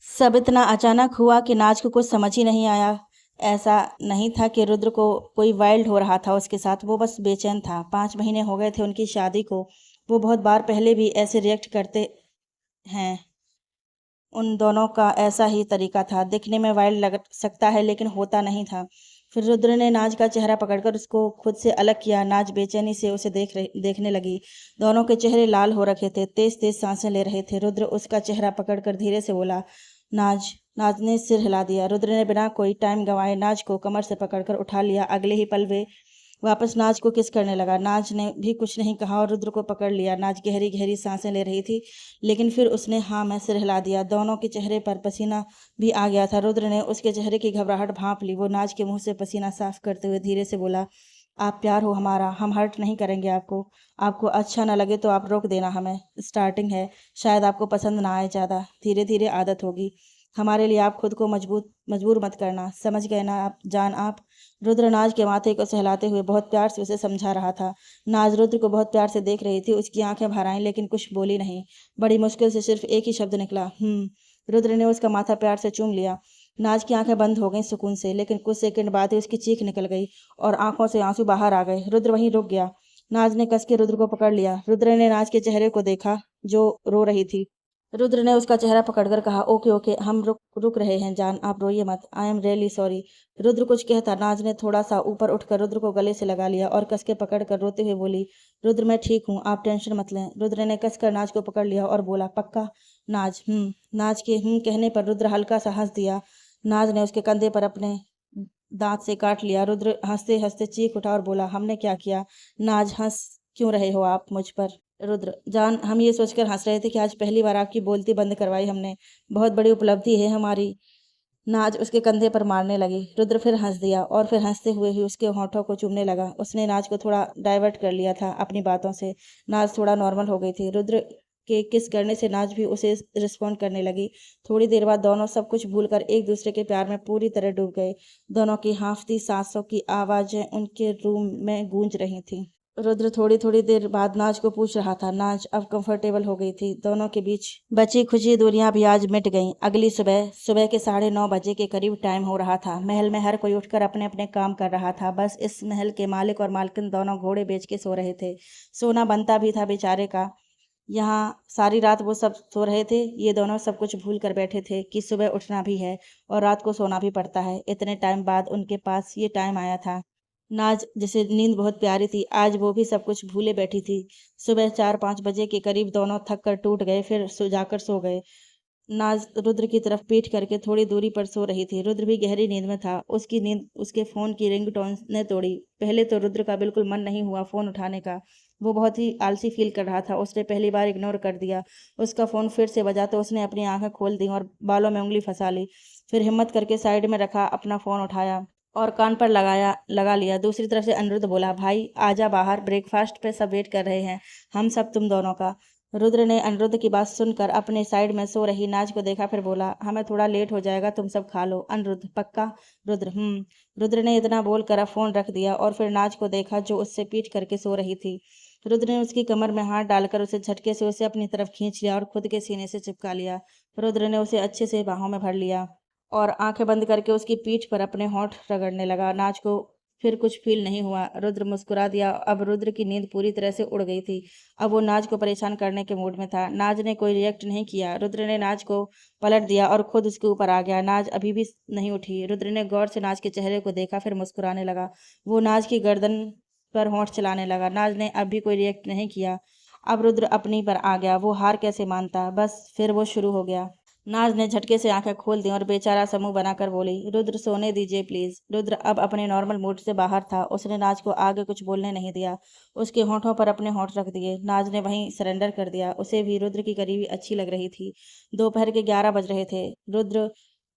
सब इतना अचानक हुआ कि नाज को कुछ समझ ही नहीं आया। ऐसा नहीं था कि रुद्र को कोई वाइल्ड हो रहा था उसके साथ, वो बस बेचैन था। 5 महीने हो गए थे उनकी शादी को। वो बहुत बार पहले भी ऐसे रिएक्ट करते हैं। उन दोनों का ऐसा ही तरीका था। दिखने में वाइल्ड लग सकता है लेकिन होता नहीं था। फिर रुद्र ने नाज का चेहरा पकड़कर उसको खुद से अलग किया। नाज बेचैनी से उसे देखने लगी। दोनों के चेहरे लाल हो रखे थे, तेज तेज सांसें ले रहे थे। रुद्र उसका चेहरा पकड़कर धीरे से बोला, नाज। नाज ने सिर हिला दिया। रुद्र ने बिना कोई टाइम गंवाए नाज को कमर से पकड़कर उठा लिया। अगले ही पल वे वापस नाज को किस करने लगा। नाज ने भी कुछ नहीं कहा और रुद्र को पकड़ लिया। नाज गहरी गहरी सांसें ले रही थी, लेकिन फिर उसने हाँ में सिर हिला दिया। दोनों के चेहरे पर पसीना भी आ गया था। रुद्र ने उसके चेहरे की घबराहट भांप ली। वो नाज के मुंह से पसीना साफ करते हुए धीरे से बोला, आप प्यार हो हमारा, हम हर्ट नहीं करेंगे आपको। आपको अच्छा ना लगे तो आप रोक देना, हमें स्टार्टिंग है, शायद आपको पसंद ना आए ज़्यादा, धीरे धीरे आदत होगी। हमारे लिए आप खुद को मजबूर मत करना, समझ गए ना आप जान आप। रुद्र नाज के माथे को सहलाते हुए बहुत प्यार से उसे समझा रहा था। नाज रुद्र को बहुत प्यार से देख रही थी। उसकी आंखें भर आईं, लेकिन कुछ बोली नहीं। बड़ी मुश्किल से सिर्फ एक ही शब्द निकला, रुद्र ने उसका माथा प्यार से चूम लिया। नाज की आंखें बंद हो गईं सुकून से, लेकिन कुछ सेकंड बाद ही उसकी चीख निकल गई और आंखों से आंसू बाहर आ गए। रुद्र वहीं रुक गया। नाज ने कस के रुद्र को पकड़ लिया। रुद्र ने नाज के चेहरे को देखा जो रो रही थी। रुद्र ने उसका चेहरा पकड़कर कहा, ओके ओके, हम रुक रुक रहे हैं जान, आप रोइए मत, I am really sorry. Rudra कुछ कहता, नाज ने थोड़ा सा ऊपर उठकर रुद्र को गले से लगा लिया और कस के पकड़कर रोते हुए बोली, रुद्र मैं ठीक हूँ, आप टेंशन मत लें। रुद्र ने कसकर नाज को पकड़ लिया और बोला, पक्का। नाज नाज के कहने पर रुद्र हल्का सा हंस दिया। नाज ने उसके कंधे पर अपने दांत से काट लिया। रुद्र हंसते हंसते चीख उठा और बोला, हमने क्या किया। नाज, हंस क्यों रहे हो आप मुझ पर। रुद्र, जान हम ये सोचकर हंस रहे थे कि आज पहली बार आपकी बोलती बंद करवाई हमने, बहुत बड़ी उपलब्धि है हमारी। नाज उसके कंधे पर मारने लगी। रुद्र फिर हंस दिया और फिर हंसते हुए ही उसके होठों को चूमने लगा। उसने नाज को थोड़ा डाइवर्ट कर लिया था अपनी बातों से। नाज थोड़ा नॉर्मल हो गई थी। रुद्र के किस करने से नाज भी उसे रिस्पॉन्ड करने लगी। थोड़ी देर बाद दोनों सब कुछ भूलकर एक दूसरे के प्यार में पूरी तरह डूब गए। दोनों की हांफती सांसों की आवाजें उनके रूम में गूंज रही थीं। रुद्र थोड़ी थोड़ी देर बाद नाज को पूछ रहा था। नाज अब कंफर्टेबल हो गई थी। दोनों के बीच बची खुची दूरियां भी आज मिट गईं। अगली सुबह सुबह के 9:30 के करीब टाइम हो रहा था। महल में हर कोई उठकर अपने अपने काम कर रहा था। बस इस महल के मालिक और मालकिन दोनों घोड़े बेच के सो रहे थे। सोना बनता भी था बेचारे का। यहाँ सारी रात वो सब सो रहे थे। ये दोनों सब कुछ भूल कर बैठे थे कि सुबह उठना भी है और रात को सोना भी पड़ता है। इतने टाइम बाद उनके पास ये टाइम आया था। नाज, जिसे नींद बहुत प्यारी थी, आज वो भी सब कुछ भूले बैठी थी। सुबह 4-5 बजे के करीब दोनों थक कर टूट गए, फिर जाकर सो गए। नाज रुद्र की तरफ पीठ करके थोड़ी दूरी पर सो रही थी। रुद्र भी गहरी नींद में था। उसकी नींद उसके फोन की रिंगटोन ने तोड़ी। पहले तो रुद्र का बिल्कुल मन नहीं हुआ फोन उठाने का। वो बहुत ही आलसी फील कर रहा था। उसने पहली बार इग्नोर कर दिया। उसका फोन फिर से बजा तो उसने अपनी आंखें खोल दी और बालों में उंगली फंसा ली। फिर हिम्मत करके साइड में रखा अपना फोन उठाया और कान पर लगा लिया। दूसरी तरफ से अनिरुद्ध बोला, भाई आजा बाहर, ब्रेकफास्ट पे सब वेट कर रहे हैं, हम सब तुम दोनों का। रुद्र ने अनिरुद्ध की बात सुनकर अपने साइड में सो रही नाज को देखा, फिर बोला, हमें थोड़ा लेट हो जाएगा, तुम सब खा लो। अनिरुद्ध, पक्का। रुद्र, रुद्र ने इतना बोलकर अब फोन रख दिया और फिर नाज को देखा जो उससे पीट करके सो रही थी। रुद्र ने उसकी कमर में हाथ डालकर उसे झटके से उसे अपनी तरफ खींच लिया और खुद के सीने से चिपका लिया। रुद्र ने उसे अच्छे से बाहों में भर लिया और आंखें बंद करके उसकी पीठ पर अपने होंठ रगड़ने लगा। नाज को फिर कुछ फील नहीं हुआ। रुद्र मुस्कुरा दिया। अब रुद्र की नींद पूरी तरह से उड़ गई थी। अब वो नाज को परेशान करने के मूड में था। नाज ने कोई रिएक्ट नहीं किया। रुद्र ने नाज को पलट दिया और खुद उसके ऊपर आ गया। नाज अभी भी नहीं उठी। रुद्र ने गौर से नाज के चेहरे को देखा, फिर मुस्कुराने लगा। वो नाज की गर्दन पर होंठ चलाने लगा। नाज ने अब भी कोई रिएक्ट नहीं किया। अब रुद्र अपनी पर आ गया। वो हार कैसे मानता। बस फिर वो शुरू हो गया। नाज ने झटके से आंखें खोल दी और बेचारा समूह बनाकर बोली, रुद्र सोने दीजिए प्लीज। रुद्र अब अपने नॉर्मल मूड से बाहर था। उसने नाज को आगे कुछ बोलने नहीं दिया। उसके होठों पर अपने होठ रख दिए। नाज ने वहीं सरेंडर कर दिया। उसे भी रुद्र की करीबी अच्छी लग रही थी। दोपहर के 11 बज रहे थे। रुद्र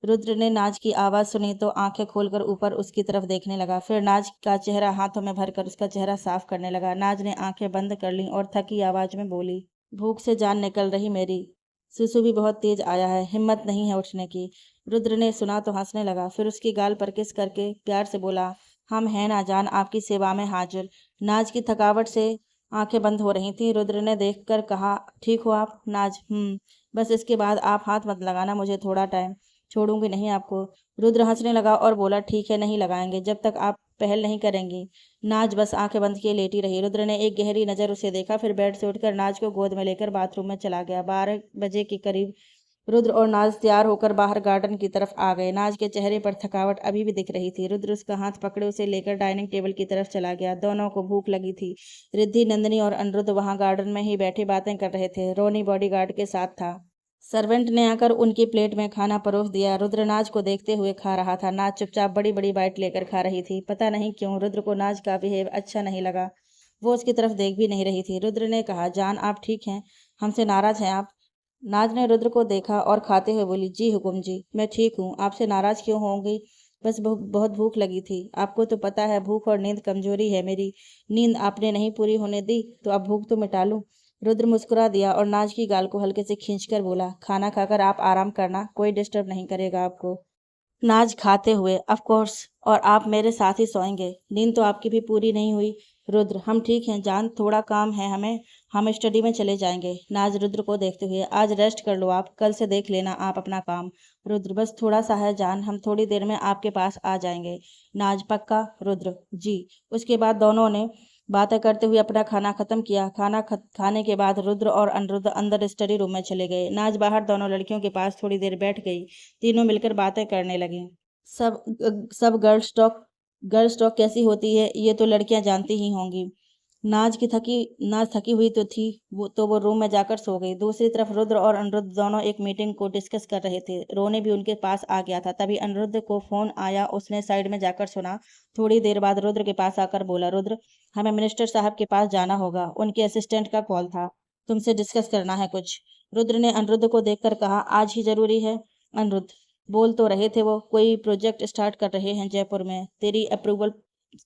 रुद्र ने नाज की आवाज सुनी तो आंखें खोलकर ऊपर उसकी तरफ देखने लगा। फिर नाज का चेहरा हाथों में भरकर उसका चेहरा साफ करने लगा। नाज ने आंखें बंद कर लीं और थकी आवाज में बोली, भूख से जान निकल रही मेरी, सुसु भी बहुत तेज आया है, हिम्मत नहीं है उठने की। रुद्र ने सुना तो हंसने लगा, फिर उसकी गाल पर किस करके प्यार से बोला, हम हैं ना जान, आपकी सेवा में हाजिर। नाज की थकावट से आंखें बंद हो रही थीं। रुद्र ने देखकर कहा, ठीक हो आप। नाज, बस इसके बाद आप हाथ मत लगाना, मुझे थोड़ा टाइम, छोड़ूंगी नहीं आपको। रुद्र हंसने लगा और बोला, ठीक है, नहीं लगाएंगे जब तक आप पहल नहीं करेंगी। नाज बस आंखें बंद किए लेटी रही। रुद्र ने एक गहरी नज़र उसे देखा, फिर बेड से उठकर नाज को गोद में लेकर बाथरूम में चला गया। 12 बजे के करीब रुद्र और नाज तैयार होकर बाहर गार्डन की तरफ आ गए। नाज के चेहरे पर थकावट अभी भी दिख रही थी। रुद्र उसका हाथ पकड़े उसे लेकर डाइनिंग टेबल की तरफ चला गया। दोनों को भूख लगी थी। रिद्धि, नंदिनी और अनिरुद्ध वहां गार्डन में ही बैठे बातें कर रहे थे। रोनी बॉडीगार्ड के साथ था। सर्वेंट ने आकर उनकी प्लेट में खाना परोस दिया। रुद्र नाज को देखते हुए खा रहा था। नाज चुपचाप बड़ी बड़ी बाइट लेकर खा रही थी। पता नहीं क्यों रुद्र को नाज का बिहेव अच्छा नहीं लगा। वो उसकी तरफ देख भी नहीं रही थी। रुद्र ने कहा, जान आप ठीक हैं? हमसे नाराज हैं आप? नाज ने रुद्र को देखा और खाते हुए बोली, जी हुकुम जी, मैं ठीक हूँ। आपसे नाराज क्यों होंगी? बस बहुत भूख लगी थी। आपको तो पता है भूख और नींद कमजोरी है मेरी। नींद आपने नहीं पूरी होने दी तो अब भूख तो मिटा लूं। रुद्र मुस्कुरा दिया और नाज की गाल को हल्के से खींचकर बोला, खाना खाकर आप आराम करना, कोई डिस्टर्ब नहीं करेगा आपको। नाज खाते हुए, ऑफ कोर्स, और आप मेरे साथ ही सोएंगे। नींद तो आपकी भी पूरी नहीं हुई। रुद्र, हम ठीक हैं जान, थोड़ा काम है हमें, हम स्टडी में चले जाएंगे। नाज रुद्र को देखते हुए, आज रेस्ट कर लो आप, कल से देख लेना आप अपना काम। रुद्र, बस थोड़ा सा है जान, हम थोड़ी देर में आपके पास आ जाएंगे। नाज, पक्का? रुद्र, जी। उसके बाद दोनों ने बातें करते हुए अपना खाना खत्म किया। खाने के बाद रुद्र और अनिरुद्ध अंदर स्टडी रूम में चले गए। नाज बाहर दोनों लड़कियों के पास थोड़ी देर बैठ गई। तीनों मिलकर बातें करने लगी। सब गर्ल्स टॉक कैसी होती है ये तो लड़कियां जानती ही होंगी। नाज थकी हुई तो थी, वो रूम में जाकर सो गई। दूसरी तरफ रुद्र और अनिरुद्ध दोनों एक मीटिंग को डिस्कस कर रहे थे। रोने भी उनके पास आ गया था। तभी अनिरुद्ध को फोन आया। उसने साइड में जाकर सुना। थोड़ी देर बाद रुद्र के पास आकर बोला, रुद्र, हमें मिनिस्टर साहब के पास जाना होगा, उनके असिस्टेंट का कॉल था, तुमसे डिस्कस करना है कुछ। रुद्र ने अनिरुद्ध को देखकर कहा, आज ही जरूरी है? अनिरुद्ध, बोल तो रहे थे वो कोई प्रोजेक्ट स्टार्ट कर रहे हैं जयपुर में, तेरी अप्रूवल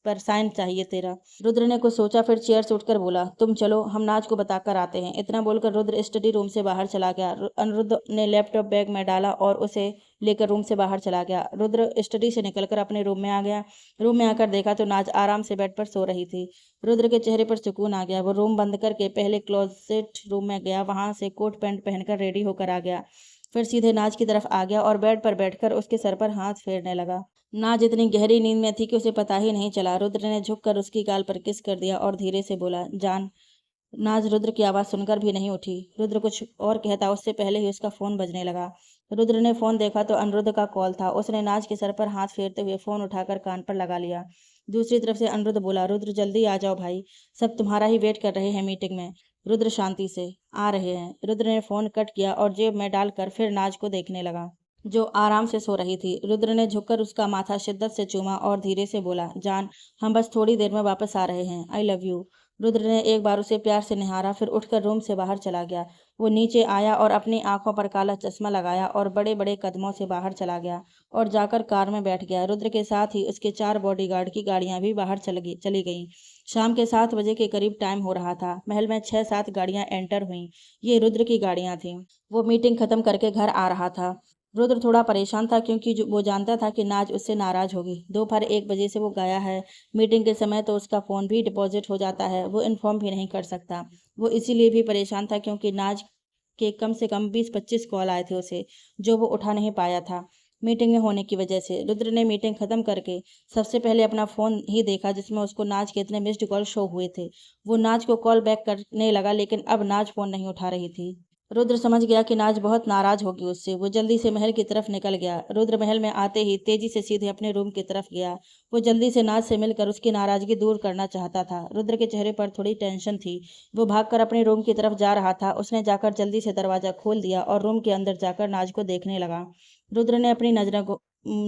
पर साइन चाहिए तेरा। रुद्र ने कुछ सोचा, फिर चेयर से उठकर बोला, तुम चलो, हम नाज को बताकर आते हैं। इतना बोलकर रुद्र स्टडी रूम से बाहर चला गया। अनिरुद्ध ने लैपटॉप बैग में डाला और उसे लेकर रूम से बाहर चला गया। रुद्र स्टडी से निकलकर अपने रूम में आ गया। रूम में आकर देखा तो नाज आराम से बेड पर सो रही थी। रुद्र के चेहरे पर सुकून आ गया। वो रूम बंद करके पहले क्लोजेट रूम में गया, वहां से कोट पैंट पहनकर रेडी होकर आ गया। फिर सीधे नाज की तरफ आ गया और बेड पर बैठकर उसके सर पर हाथ फेरने लगा। नाज इतनी गहरी नींद में थी कि उसे पता ही नहीं चला। रुद्र ने झुककर उसकी गाल पर किस कर दिया और धीरे से बोला, जान। नाज रुद्र की आवाज़ सुनकर भी नहीं उठी। रुद्र कुछ और कहता उससे पहले ही उसका फ़ोन बजने लगा। रुद्र ने फ़ोन देखा तो अनिरुद्ध का कॉल था। उसने नाज के सर पर हाथ फेरते हुए फ़ोन उठाकर कान पर लगा लिया। दूसरी तरफ से अनिरुद्ध बोला, रुद्र जल्दी आ जाओ भाई, सब तुम्हारा ही वेट कर रहे हैं मीटिंग में। रुद्र शांति से, आ रहे हैं। रुद्र ने फ़ोन कट किया और जेब में डालकर फिर नाज को देखने लगा, जो आराम से सो रही थी। रुद्र ने झुककर उसका माथा शिद्दत से चूमा और धीरे से बोला, जान, हम बस थोड़ी देर में वापस आ रहे हैं, आई लव यू। रुद्र ने एक बार उसे प्यार से निहारा, फिर उठकर रूम से बाहर चला गया। वो नीचे आया और अपनी आंखों पर काला चश्मा लगाया और बड़े बड़े कदमों से बाहर चला गया और जाकर कार में बैठ गया। रुद्र के साथ ही उसके 4 बॉडीगार्ड की गाड़ियां भी बाहर चली गईं। शाम के 7 बजे के करीब टाइम हो रहा था। महल में 6-7 गाड़ियां एंटर हुईं। ये रुद्र की गाड़ियां थीं। वो मीटिंग खत्म करके घर आ रहा था। रुद्र थोड़ा परेशान था क्योंकि वो जानता था कि नाज उससे नाराज होगी। दोपहर 1 बजे से वो गया है। मीटिंग के समय तो उसका फ़ोन भी डिपॉजिट हो जाता है, वो इन्फॉर्म भी नहीं कर सकता। वो इसीलिए भी परेशान था क्योंकि नाज के कम से कम 20-25 कॉल आए थे उसे, जो वो उठा नहीं पाया था मीटिंग में होने की वजह से। रुद्र ने मीटिंग खत्म करके सबसे पहले अपना फ़ोन ही देखा, जिसमें उसको नाज के इतने मिस्ड कॉल शो हुए थे। वो नाज को कॉल बैक करने लगा, लेकिन अब नाज फ़ोन नहीं उठा रही थी। रुद्र समझ गया कि नाज बहुत नाराज होगी उससे। वो जल्दी से महल की तरफ निकल गया। रुद्र महल में आते ही तेजी से सीधे अपने रूम की तरफ गया। वो जल्दी से नाज से मिलकर उसकी नाराजगी दूर करना चाहता था। रुद्र के चेहरे पर थोड़ी टेंशन थी। वो भागकर अपने रूम की तरफ जा रहा था। उसने जाकर जल्दी से दरवाजा खोल दिया और रूम के अंदर जाकर नाज को देखने लगा। रुद्र ने अपनी नजरें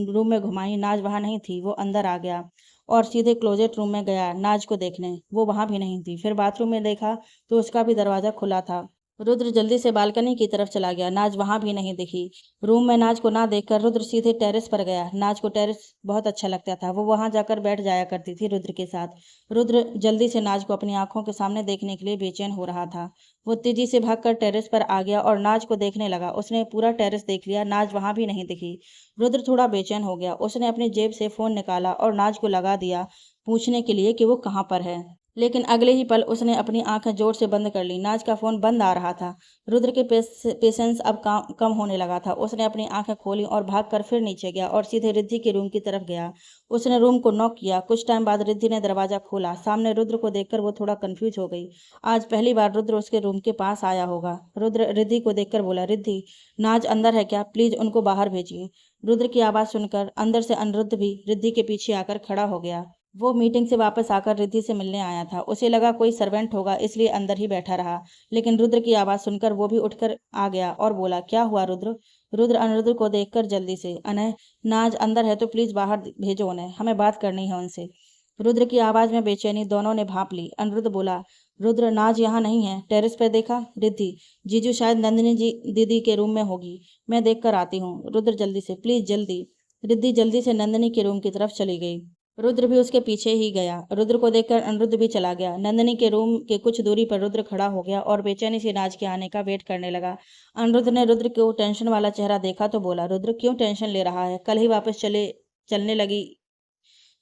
रूम में घुमाई। नाज वहां नहीं थी। वो अंदर आ गया और सीधे क्लोजेट रूम में गया नाज को देखने। वो वहां भी नहीं थी। फिर बाथरूम में देखा तो उसका भी दरवाजा खुला था। रुद्र जल्दी से बालकनी की तरफ चला गया। नाज वहां भी नहीं दिखी। रूम में नाज को ना देखकर रुद्र सीधे टेरेस पर गया। नाज को टेरेस बहुत अच्छा लगता था। वो वहां जाकर बैठ जाया करती थी रुद्र के साथ। रुद्र जल्दी से नाज को अपनी आंखों के सामने देखने के लिए बेचैन हो रहा था। वो तेजी से भागकर टेरेस पर आ गया और नाज को देखने लगा। उसने पूरा टेरेस देख लिया, नाज वहां भी नहीं दिखी। रुद्र थोड़ा बेचैन हो गया। उसने अपनी जेब से फोन निकाला और नाज को लगा दिया, पूछने के लिए कि वो कहाँ पर है। लेकिन अगले ही पल उसने अपनी आंखें जोर से बंद कर ली। नाज का फोन बंद आ रहा था। रुद्र के पेशेंस अब कम होने लगा था। उसने अपनी आंखें खोली और भागकर फिर नीचे गया और सीधे रिद्धि के रूम की तरफ गया। उसने रूम को नॉक किया। कुछ टाइम बाद रिद्धि ने दरवाजा खोला। सामने रुद्र को देखकर वो थोड़ा कंफ्यूज हो गई। आज पहली बार रुद्र उसके रूम के पास आया होगा। रुद्र रिद्धि को देखकर बोला, रिद्धि, नाज अंदर है क्या? प्लीज उनको बाहर भेजिए। रुद्र की आवाज सुनकर अंदर से अनिरुद्ध भी रिद्धि के पीछे आकर खड़ा हो गया। वो मीटिंग से वापस आकर रिद्धि से मिलने आया था। उसे लगा कोई सर्वेंट होगा, इसलिए अंदर ही बैठा रहा। लेकिन रुद्र की आवाज़ सुनकर वो भी उठकर आ गया और बोला, क्या हुआ रुद्र? रुद्र अनिरुद्ध को देखकर जल्दी से, अनय, नाज अंदर है तो प्लीज़ बाहर भेजो उन्हें, हमें बात करनी है उनसे। रुद्र की आवाज़ में बेचैनी दोनों ने भांप ली। अनिरुद्ध बोला, रुद्र, नाज यहाँ नहीं है। टेरेस पर देखा? रिद्धि, जीजू शायद नंदिनी जी दीदी के रूम में होगी, मैं देख कर आती हूँ। रुद्र जल्दी से, प्लीज़ जल्दी। रिद्धि जल्दी से नंदिनी के रूम की तरफ चली गई। रुद्र भी उसके पीछे ही गया। रुद्र को देखकर अनिरुद्ध भी चला गया। नंदिनी के रूम के कुछ दूरी पर रुद्र खड़ा हो गया और बेचैनी से नाज के आने का वेट करने लगा। अनिरुद्ध ने रुद्र को टेंशन वाला चेहरा देखा तो बोला, रुद्र क्यों टेंशन ले रहा है? कल ही वापस चलने लगी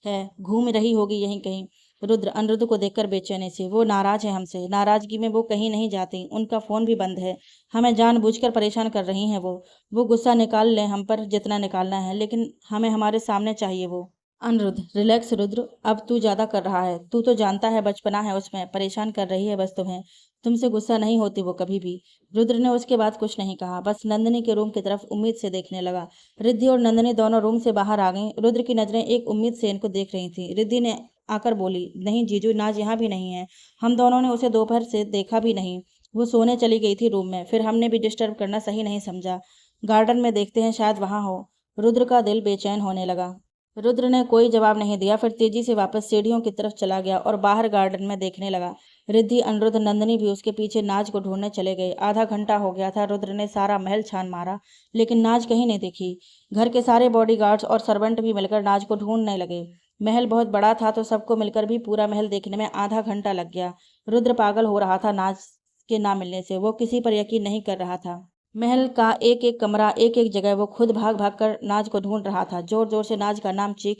है, घूम रही होगी यहीं कहीं। रुद्र अनिरुद्ध को देखकर बेचैनी से, वो नाराज है हमसे। नाराजगी में वो कहीं नहीं जाती, उनका फोन भी बंद है। हमें जानबूझकर परेशान कर रही हैं वो गुस्सा निकाल लें हम पर जितना निकालना है, लेकिन हमें हमारे सामने चाहिए वो। अनिरुद्ध, रिलैक्स रुद्र, अब तू ज्यादा कर रहा है। तू तो जानता है बचपना है उसमें, परेशान कर रही है बस तुम्हें। तुमसे गुस्सा नहीं होती वो कभी भी। रुद्र ने उसके बाद कुछ नहीं कहा, बस नंदिनी के रूम की तरफ उम्मीद से देखने लगा। रिद्धि और नंदिनी दोनों रूम से बाहर आ गईं। रुद्र की नजरें एक उम्मीद से इनको देख रही थी। रिद्धि ने आकर बोली, नहीं जीजू, नाज यहाँ भी नहीं है। हम दोनों ने उसे दोपहर से देखा भी नहीं। वो सोने चली गई थी रूम में, फिर हमने भी डिस्टर्ब करना सही नहीं समझा। गार्डन में देखते हैं, शायद वहां हो। रुद्र का दिल बेचैन होने लगा। रुद्र ने कोई जवाब नहीं दिया, फिर तेजी से वापस सीढ़ियों की तरफ चला गया और बाहर गार्डन में देखने लगा। रिद्धि, अनिरुद्ध, नंदिनी भी उसके पीछे नाज को ढूंढने चले गए। आधा घंटा हो गया था। रुद्र ने सारा महल छान मारा, लेकिन नाज कहीं नहीं दिखी। घर के सारे बॉडीगार्ड्स और सर्वेंट भी मिलकर नाज को ढूंढने लगे। महल बहुत बड़ा था तो सबको मिलकर भी पूरा महल देखने में आधा घंटा लग गया। रुद्र पागल हो रहा था नाज के ना मिलने से। वो किसी पर यकीन नहीं कर रहा था। महल का एक एक कमरा, एक एक जगह वो खुद भाग भाग कर नाज को ढूंढ रहा था। जोर जोर से नाज का नाम चीख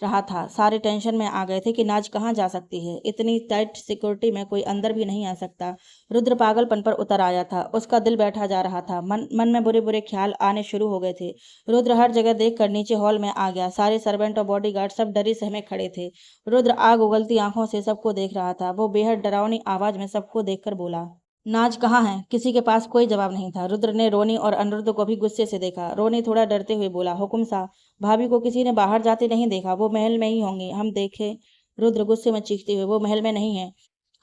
रहा था। सारे टेंशन में आ गए थे कि नाज कहाँ जा सकती है। इतनी टाइट सिक्योरिटी में कोई अंदर भी नहीं आ सकता। रुद्र पागलपन पर उतर आया था। उसका दिल बैठा जा रहा था। मन मन में बुरे बुरे ख्याल आने शुरू हो गए थे। रुद्र हर जगह देख कर नीचे हॉल में आ गया। सारे सर्वेंट और बॉडीगार्ड सब डरे सहमे खड़े थे। रुद्र आग उगलती आंखों से सबको देख रहा था। वो बेहद डरावनी आवाज में सबको देखकर बोला, नाज कहाँ है? किसी के पास कोई जवाब नहीं था। रुद्र ने रोनी और अनिरुद्ध को भी गुस्से से देखा। रोनी थोड़ा डरते हुए बोला, हुकुम सा, भाभी को किसी ने बाहर जाते नहीं देखा, वो महल में ही होंगे, हम देखे। रुद्र गुस्से में चीखते हुए, वो महल में नहीं है।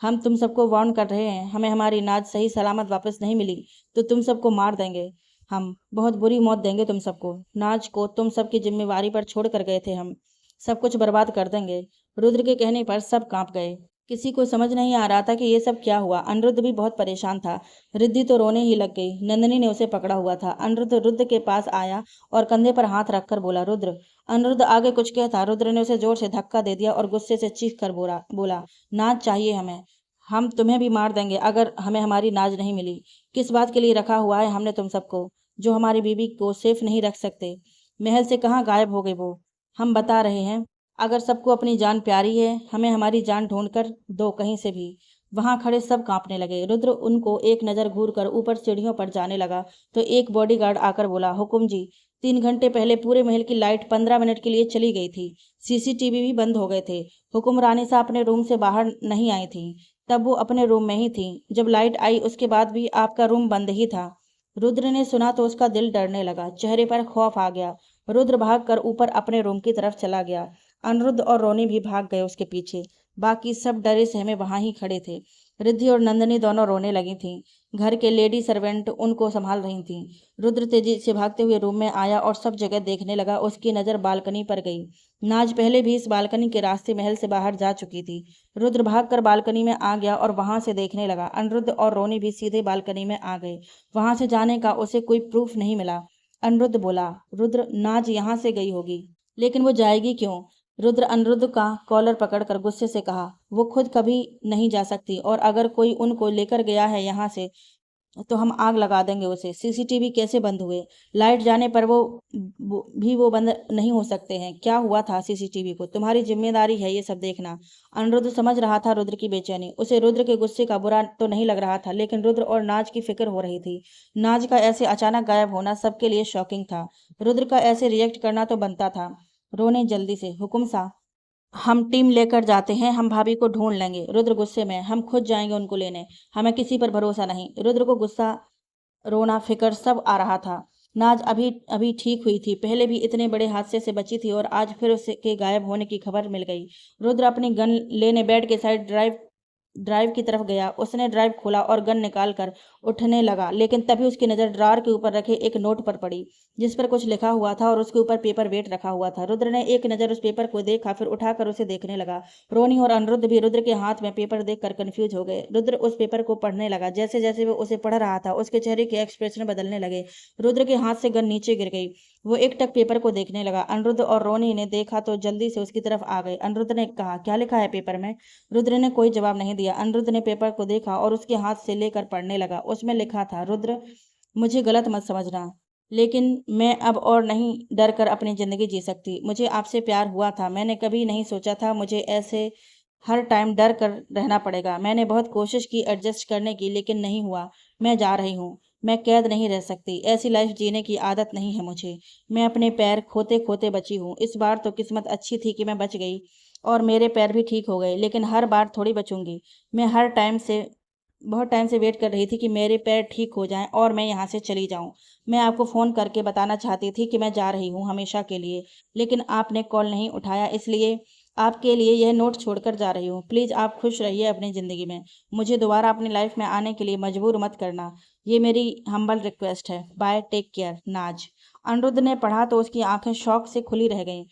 हम तुम सबको वार्न कर रहे हैं, हमें हमारी नाज सही सलामत वापस नहीं मिली तो तुम सबको मार देंगे। हम बहुत बुरी मौत देंगे तुम सबको। नाज को तुम सबकी जिम्मेवारी पर छोड़ कर गए थे हम, सब कुछ बर्बाद कर देंगे। रुद्र के कहने पर सब कांप गए। किसी को समझ नहीं आ रहा था कि ये सब क्या हुआ। अनिरुद्ध भी बहुत परेशान था। रिद्धि तो रोने ही लग गई। नंदिनी ने उसे पकड़ा हुआ था। अनिरुद्ध रुद्र के पास आया और कंधे पर हाथ रखकर बोला, रुद्र। अनिरुद्ध आगे कुछ कहता, रुद्र ने उसे जोर से धक्का दे दिया और गुस्से से चीख कर बोला, नाज चाहिए हमें। हम तुम्हें भी मार देंगे अगर हमें हमारी नाज नहीं मिली। किस बात के लिए रखा हुआ है हमने तुम सबको, जो हमारी बीवी को सेफ नहीं रख सकते? महल से कहाँ गायब हो गए वो? हम बता रहे हैं, अगर सबको अपनी जान प्यारी है, हमें हमारी जान ढूंढ कर दो कहीं से भी। वहां खड़े सब कांपने लगे। रुद्र उनको एक नजर घूर कर ऊपर सीढ़ियों पर जाने लगा तो एक बॉडीगार्ड आकर बोला, हुकुम जी, 3 घंटे पहले पूरे महल की लाइट 15 मिनट के लिए चली गई थी। सीसीटीवी भी बंद हो गए थे। हुकुम रानी साहब अपने रूम से बाहर नहीं आई थी, तब वो अपने रूम में ही थी। जब लाइट आई उसके बाद भी आपका रूम बंद ही था। रुद्र ने सुना तो उसका दिल डरने लगा, चेहरे पर खौफ आ गया। रुद्र भागकर ऊपर अपने रूम की तरफ चला गया। अनिरुद्ध और रोनी भी भाग गए उसके पीछे। बाकी सब डरे सहमे वहां ही खड़े थे। रिद्धि और नंदिनी दोनों रोने लगी थीं। घर के लेडी सर्वेंट उनको संभाल रही थीं। रुद्र तेजी से भागते हुए रूम में आया और सब जगह देखने लगा। उसकी नजर बालकनी पर गई। नाज पहले भी इस बालकनी के रास्ते महल से बाहर जा चुकी थी। रुद्र भागकर बालकनी में आ गया और वहां से देखने लगा। अनिरुद्ध और रोनी भी सीधे बालकनी में आ गए। वहां से जाने का उसे कोई प्रूफ नहीं मिला। अनिरुद्ध बोला, रुद्र, नाज यहाँ से गई होगी, लेकिन वो जाएगी क्यों? रुद्र अनिरुद्ध का कॉलर पकड़कर गुस्से से कहा, वो खुद कभी नहीं जा सकती और अगर कोई उनको लेकर गया है यहाँ से तो हम आग लगा देंगे उसे। सीसीटीवी कैसे बंद हुए? लाइट जाने पर वो बंद नहीं हो सकते हैं। क्या हुआ था सीसीटीवी को? तुम्हारी जिम्मेदारी है ये सब देखना। अनिरुद्ध समझ रहा था रुद्र की बेचैनी। उसे रुद्र के गुस्से का बुरा तो नहीं लग रहा था, लेकिन रुद्र और नाज की फिक्र हो रही थी। नाज का ऐसे अचानक गायब होना सबके लिए शॉकिंग था। रुद्र का ऐसे रिएक्ट करना तो बनता था। रोने जल्दी से, हुकुम सा, हम टीम लेकर जाते हैं, हम भाभी को ढूंढ लेंगे। रुद्र गुस्से में, हम खुद जाएंगे उनको लेने, हमें किसी पर भरोसा नहीं। रुद्र को गुस्सा, रोना, फिक्र सब आ रहा था। नाज अभी अभी ठीक हुई थी, पहले भी इतने बड़े हादसे से बची थी और आज फिर उसके गायब होने की खबर मिल गई। रुद्र अपनी गन लेने बेड के साइड ड्राइव ड्राइव की तरफ गया। उसने ड्राइव खोला और गन निकाल कर उठने लगा, लेकिन तभी उसकी नज़र ड्रॉअर के ऊपर रखे एक नोट पर पड़ी, जिस पर कुछ लिखा हुआ था और उसके ऊपर पेपर वेट रखा हुआ था। रुद्र ने एक नज़र उस पेपर को देखा, फिर उठाकर उसे देखने लगा। रोनी और अनिरुद्ध भी रुद्र के हाथ में पेपर देखकर कंफ्यूज हो गए। रुद्र उस पेपर को पढ़ने लगा। जैसे जैसे वो उसे पढ़ रहा था, उसके चेहरे के एक्सप्रेशन बदलने लगे। रुद्र के हाथ से गन नीचे गिर गई। वो एकटक पेपर को देखने लगा। अनिरुद्ध और रोनी ने देखा तो जल्दी से उसकी तरफ आ गए। अनिरुद्ध ने कहा, क्या लिखा है पेपर में? रुद्र ने कोई जवाब नहीं दिया। अनिरुद्ध ने पेपर को देखा और उसके हाथ से लेकर पढ़ने लगा। उसमें लिखा था, रुद्र, मुझे गलत मत समझना, लेकिन मैं अब और नहीं डर कर अपनी ज़िंदगी जी सकती। मुझे आपसे प्यार हुआ था। मैंने कभी नहीं सोचा था मुझे ऐसे हर टाइम डर कर रहना पड़ेगा। मैंने बहुत कोशिश की एडजस्ट करने की, लेकिन नहीं हुआ। मैं जा रही हूँ। मैं कैद नहीं रह सकती। ऐसी लाइफ जीने की आदत नहीं है मुझे। मैं अपने पैर खोते खोते बची हूँ। इस बार तो किस्मत अच्छी थी कि मैं बच गई और मेरे पैर भी ठीक हो गए, लेकिन हर बार थोड़ी बचूंगी। मैं हर टाइम से बहुत टाइम से वेट कर रही थी कि मेरे पैर ठीक हो जाएं और मैं यहाँ से चली जाऊं। मैं आपको फ़ोन करके बताना चाहती थी कि मैं जा रही हूँ हमेशा के लिए, लेकिन आपने कॉल नहीं उठाया, इसलिए आपके लिए यह नोट छोड़कर जा रही हूँ। प्लीज़ आप खुश रहिए अपनी ज़िंदगी में। मुझे दोबारा अपनी लाइफ में आने के लिए मजबूर मत करना। ये मेरी हम्बल रिक्वेस्ट है। बाय, टेक केयर, नाज। अनिरुद्ध ने पढ़ा तो उसकी आंखें शौक से खुली रह गईं।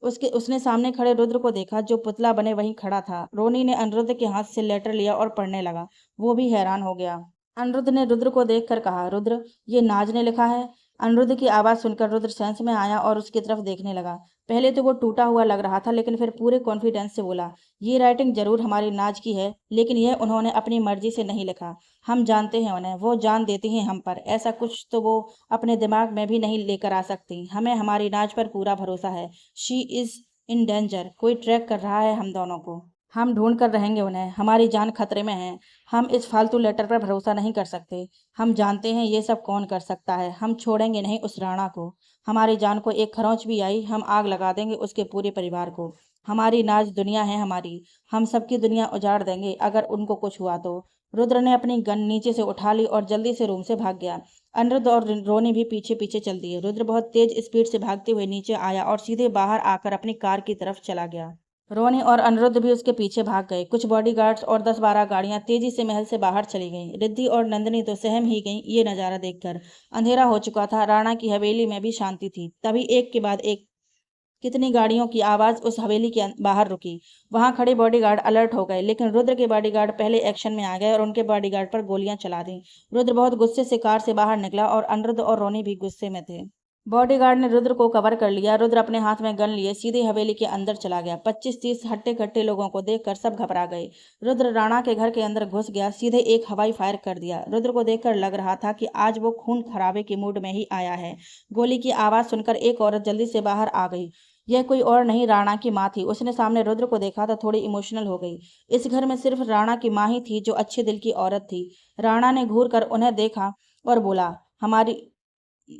उसने सामने खड़े रुद्र को देखा, जो पुतला बने वहीं खड़ा था। रोनी ने अनिरुद्ध के हाथ से लेटर लिया और पढ़ने लगा। वो भी हैरान हो गया। अनिरुद्ध ने रुद्र को देखकर कहा, रुद्र, ये नाज ने लिखा है। अनिरुद्ध की आवाज़ सुनकर रुद्र सेंस में आया और उसकी तरफ देखने लगा। पहले तो वो टूटा हुआ लग रहा था, लेकिन फिर पूरे कॉन्फिडेंस से बोला, ये राइटिंग जरूर हमारी नाज की है, लेकिन यह उन्होंने अपनी मर्जी से नहीं लिखा। हम जानते हैं उन्हें, वो जान देती हैं हम पर। ऐसा कुछ तो वो अपने दिमाग में भी नहीं लेकर आ सकती। हमें हमारी नाज पर पूरा भरोसा है। She is in danger. कोई ट्रैक कर रहा है हम दोनों को। हम ढूंढ कर रहेंगे उन्हें। हमारी जान खतरे में है। हम इस फालतू लेटर पर भरोसा नहीं कर सकते। हम जानते हैं ये सब कौन कर सकता है। हम छोड़ेंगे नहीं उस राणा को। हमारी जान को एक खरोंच भी आई, हम आग लगा देंगे उसके पूरे परिवार को। हमारी नाज दुनिया है हमारी। हम सबकी दुनिया उजाड़ देंगे अगर उनको कुछ हुआ तो। रुद्र ने अपनी गन नीचे से उठा ली और जल्दी से रूम से भाग गया। अनिरुद्ध और रोनी भी पीछे पीछे चल दिए। रुद्र बहुत तेज स्पीड से भागते हुए नीचे आया और सीधे बाहर आकर अपनी कार की तरफ चला गया। रोनी और अनिरुद्ध भी उसके पीछे भाग गए। कुछ बॉडीगार्ड्स और 10-12 गाड़ियां तेजी से महल से बाहर चली गईं। रिद्धि और नंदिनी तो सहम ही गईं ये नज़ारा देखकर। अंधेरा हो चुका था। राणा की हवेली में भी शांति थी। तभी एक के बाद एक कितनी गाड़ियों की आवाज उस हवेली के बाहर रुकी। वहां खड़े बॉडीगार्ड अलर्ट हो गए, लेकिन रुद्र के बॉडीगार्ड पहले एक्शन में आ गए और उनके बॉडीगार्ड पर गोलियां चला दी। रुद्र बहुत गुस्से से कार से बाहर निकला और अनिरुद्ध और रोनी भी गुस्से में थे। बॉडीगार्ड ने रुद्र को कवर कर लिया। रुद्र अपने हाथ में गन लिए सीधे हवेली के अंदर चला गया। 25-30 हट्टे कट्टे लोगों को देखकर सब घबरा गए। रुद्र राणा के घर के अंदर घुस गया, सीधे एक हवाई फायर कर दिया। रुद्र को देखकर लग रहा था कि आज वो खून खराबे के मूड में ही आया है। गोली की आवाज सुनकर एक औरत जल्दी से बाहर आ गई। यह कोई और नहीं, राणा की माँ थी। उसने सामने रुद्र को देखा तो थोड़ी इमोशनल हो गई। इस घर में सिर्फ राणा की माँ ही थी जो अच्छे दिल की औरत थी। राणा ने घूर कर उन्हें देखा और बोला, हमारी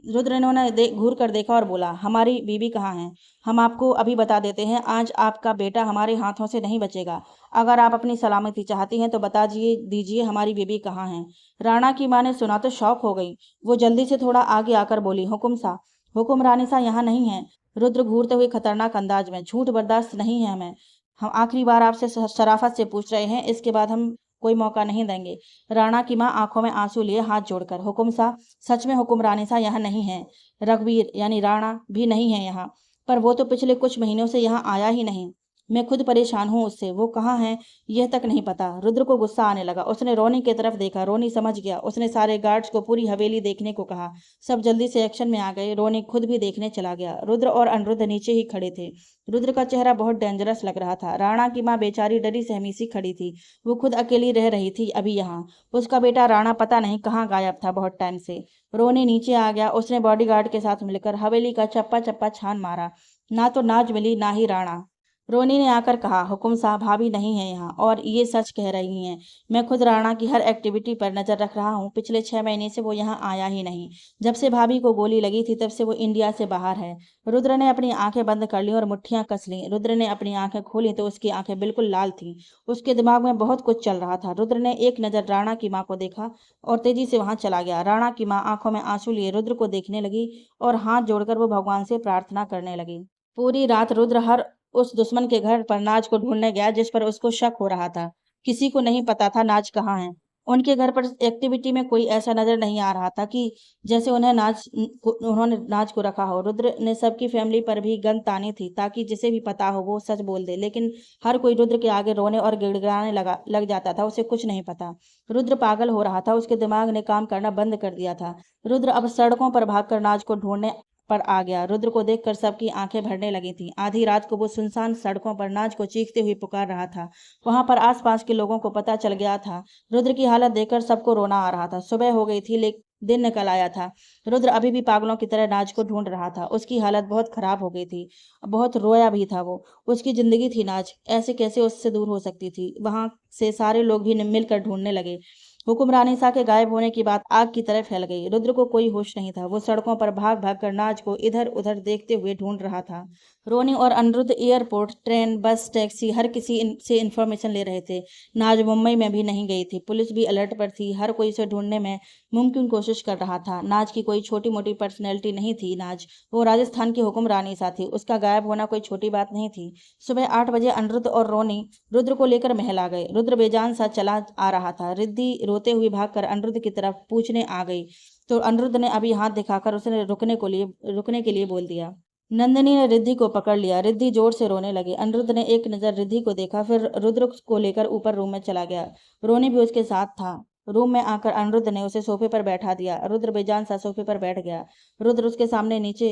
रुद्र ने उन्हें घूर कर देखा और बोला, हमारी बीबी कहाँ है? हम आपको अभी बता देते हैं, आज आपका बेटा हमारे हाथों से नहीं बचेगा। अगर आप अपनी सलामती चाहती हैं तो बता दीजिए हमारी बीबी कहाँ है। राणा की माँ ने सुना तो शॉक हो गई। वो जल्दी से थोड़ा आगे आकर बोली, हुकुम रानी सा यहाँ नहीं है। रुद्र घूरते हुए खतरनाक अंदाज में, झूठ बर्दाश्त नहीं है हमें। हम आखिरी बार आपसे शराफत से पूछ रहे हैं, इसके बाद हम कोई मौका नहीं देंगे। राणा की माँ आंखों में आंसू लिए हाथ जोड़कर, हुकुम सा, सच में हुकुम रानी सा यहाँ नहीं है। रघुवीर यानी राणा भी नहीं है यहाँ, पर वो तो पिछले कुछ महीनों से यहाँ आया ही नहीं। मैं खुद परेशान हूँ उससे। वो कहाँ है यह तक नहीं पता। रुद्र को गुस्सा आने लगा। उसने रोनी की तरफ देखा। रोनी समझ गया। उसने सारे गार्ड्स को पूरी हवेली देखने को कहा। सब जल्दी से एक्शन में आ गए। रोनी खुद भी देखने चला गया। रुद्र और अनिरुद्ध नीचे ही खड़े थे। रुद्र का चेहरा बहुत डेंजरस लग रहा था। राणा की माँ बेचारी डरी सहमी सी खड़ी थी। वो खुद अकेली रह रही थी अभी यहाँ। उसका बेटा राणा पता नहीं कहाँ गायब था बहुत टाइम से। रोनी नीचे आ गया। उसने बॉडीगार्ड के साथ मिलकर हवेली का चप्पा चप्पा छान मारा। ना तो नाज मिली ना ही राणा। रोनी ने आकर कहा, हुकुम साहब भाभी नहीं है यहाँ और ये सच कह रही हैं। मैं खुद राणा की हर एक्टिविटी पर नजर रख रहा हूँ। पिछले 6 महीने से वो यहाँ आया ही नहीं। जब से भाभी को गोली लगी थी तब से वो इंडिया से बाहर है। रुद्र ने अपनी आंखें बंद कर ली और मुट्ठियां कस लीं। रुद्र ने अपनी आंखें खोली तो उसकी आंखें बिल्कुल लाल थीं। उसके दिमाग में बहुत कुछ चल रहा था। रुद्र ने एक नज़र राणा की माँ को देखा और तेजी से वहां चला गया। राणा की माँ आंखों में आंसू लिए रुद्र को देखने लगी और हाथ जोड़कर वो भगवान से प्रार्थना करने लगी। पूरी रात रुद्र हर उस दुश्मन के घर पर नाज को ढूंढने गया जिस पर उसको शक हो रहा था। किसी को नहीं पता था नाज कहाँ है। उनके घर पर एक्टिविटी में कोई ऐसा नजर नहीं आ रहा था कि जैसे उन्होंने नाज को रखा हो। रुद्र ने सबकी फैमिली पर भी गन तानी थी ताकि जिसे भी पता हो वो सच बोल दे, लेकिन हर कोई रुद्र के आगे रोने और गिड़गिड़ाने लग जाता था। उसे कुछ नहीं पता। रुद्र पागल हो रहा था। उसके दिमाग ने काम करना बंद कर दिया था। रुद्र अब सड़कों पर भागकर नाज को ढूंढने पर आ गया। रुद्र को देखकर सबकी आंखें भरने लगी थीं। आधी रात को वो सुनसान सड़कों पर नाज को चीखते हुए पुकार रहा था। वहां पर आसपास के लोगों को पता चल गया था। रुद्र की हालत देखकर सबको रोना आ रहा था। सुबह हो गई थी लेकिन दिन निकल आया था। रुद्र अभी भी पागलों की तरह नाज को ढूंढ रहा था। उसकी हालत बहुत खराब हो गई थी। बहुत रोया भी था वो। उसकी जिंदगी थी नाज, ऐसे कैसे उससे दूर हो सकती थी। वहां से सारे लोग भी मिलकर ढूंढने लगे। हुक्मरानी सा के गायब होने की बात आग की तरह फैल गई। रुद्र को कोई होश नहीं था। वो सड़कों पर भाग भाग कर नाज को इधर उधर देखते हुए ढूंढ रहा था। रोनी और अनिरुद्ध एयरपोर्ट, ट्रेन, बस, टैक्सी हर किसी से इंफॉर्मेशन ले रहे थे। नाज मुंबई में भी नहीं गई थी। पुलिस भी अलर्ट पर थी। हर कोई उसे ढूंढने में मुमकिन कोशिश कर रहा था। नाज की कोई छोटी मोटी पर्सनैलिटी नहीं थी। नाज वो राजस्थान की हुक्मरानी सा थी। उसका गायब होना कोई छोटी बात नहीं थी। सुबह 8 बजे अनिरुद्ध और रोनी रुद्र को लेकर महल आ गए। रुद्र बेजान सा चला आ रहा था। रिद्धि रोते हुए भागकर अनिरुद्ध की तरफ पूछने आ गई तो अनिरुद्ध ने अभी हाथ दिखाकर उसे रुकने के लिए बोल दिया। नंदिनी ने रिद्धि को पकड़ लिया। रिद्धि जोर से रोने लगी। अनिरुद्ध ने एक नजर रिद्धि को देखा, फिर रुद्र को लेकर ऊपर रूम में चला गया। रोनी भी उसके साथ था। रूम में आकर अनिरुद्ध ने उसे सोफे पर बैठा दिया। रुद्र बेजान सा सोफे पर बैठ गया। रुद्र उसके सामने नीचे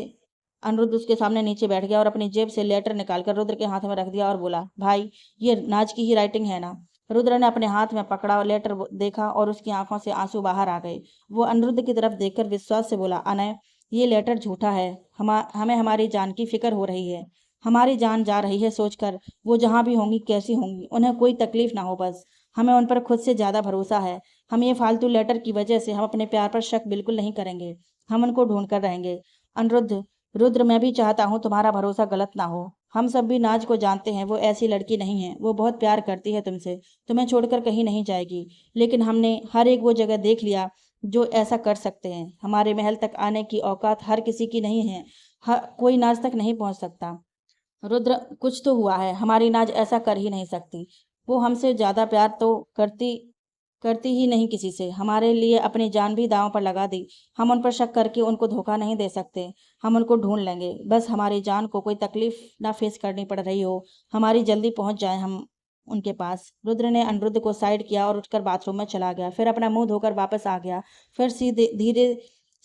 अनिरुद्ध उसके सामने नीचे बैठ गया और अपनी जेब से लेटर निकालकर रुद्र के हाथ में रख दिया और बोला, भाई ये नाज की ही राइटिंग है ना। रुद्र ने अपने हाथ में पकड़ा और लेटर देखा और उसकी आंखों से आंसू बाहर आ गए। वो अनिरुद्ध की तरफ देखकर विश्वास से बोला, अनय ये लेटर झूठा है। हमें हमारी जान की फिक्र हो रही है। हमारी जान जा रही है सोचकर। वो जहाँ भी होंगी कैसी होंगी उन्हें कोई तकलीफ ना हो, बस हमें उन पर खुद से ज्यादा भरोसा है। हम ये फालतू लेटर की वजह से हम अपने प्यार पर शक बिल्कुल नहीं करेंगे। हम उनको ढूंढ कर रहेंगे। अनिरुद्ध, रुद्र, मैं भी चाहता हूँ तुम्हारा भरोसा गलत ना हो। हम सब भी नाज को जानते हैं। वो ऐसी लड़की नहीं है। वो बहुत प्यार करती है तुमसे। तुम्हें छोड़कर कहीं नहीं जाएगी। लेकिन हमने हर एक वो जगह देख लिया जो ऐसा कर सकते हैं। हमारे महल तक आने की औकात हर किसी की नहीं है। कोई नाज तक नहीं पहुंच सकता। रुद्र, कुछ तो हुआ है। हमारी नाज ऐसा कर ही नहीं सकती। वो हमसे ज्यादा प्यार तो करती करती ही नहीं किसी से। हमारे लिए अपनी जान भी दांव पर लगा दी। हम उन पर शक करके उनको धोखा नहीं दे सकते। हम उनको ढूंढ लेंगे। बस हमारी जान को कोई तकलीफ ना फेस करनी पड़ रही हो। हमारी जल्दी पहुंच जाए हम उनके पास। रुद्र ने अनिरुद्ध को साइड किया और उठकर बाथरूम में चला गया। फिर अपना मुंह धोकर वापस आ गया। फिर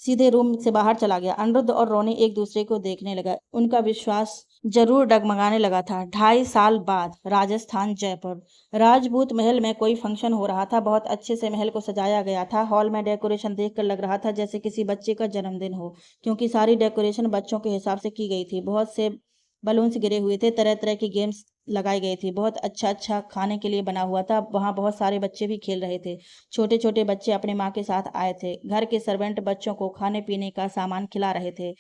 सीधे रूम से बाहर चला गया। अनिरुद्ध और रोनी एक दूसरे को देखने लगा। उनका विश्वास जरूर डगमगाने लगा था। 2.5 साल बाद राजस्थान, जयपुर राजपूत महल में कोई फंक्शन हो रहा था। बहुत अच्छे से महल को सजाया गया था। हॉल में डेकोरेशन देखकर लग रहा था जैसे किसी बच्चे का जन्मदिन हो, क्योंकि सारी डेकोरेशन बच्चों के हिसाब से की गई थी। बहुत से बलून्स गिरे हुए थे। तरह तरह की गेम्स लगाई गई थी। बहुत अच्छा अच्छा खाने के लिए बना हुआ था। वहाँ बहुत सारे बच्चे भी खेल रहे थे। छोटे छोटे बच्चे अपने माँ के साथ आए थे। घर के सर्वेंट बच्चों को खाने पीने का सामान खिला रहे थे।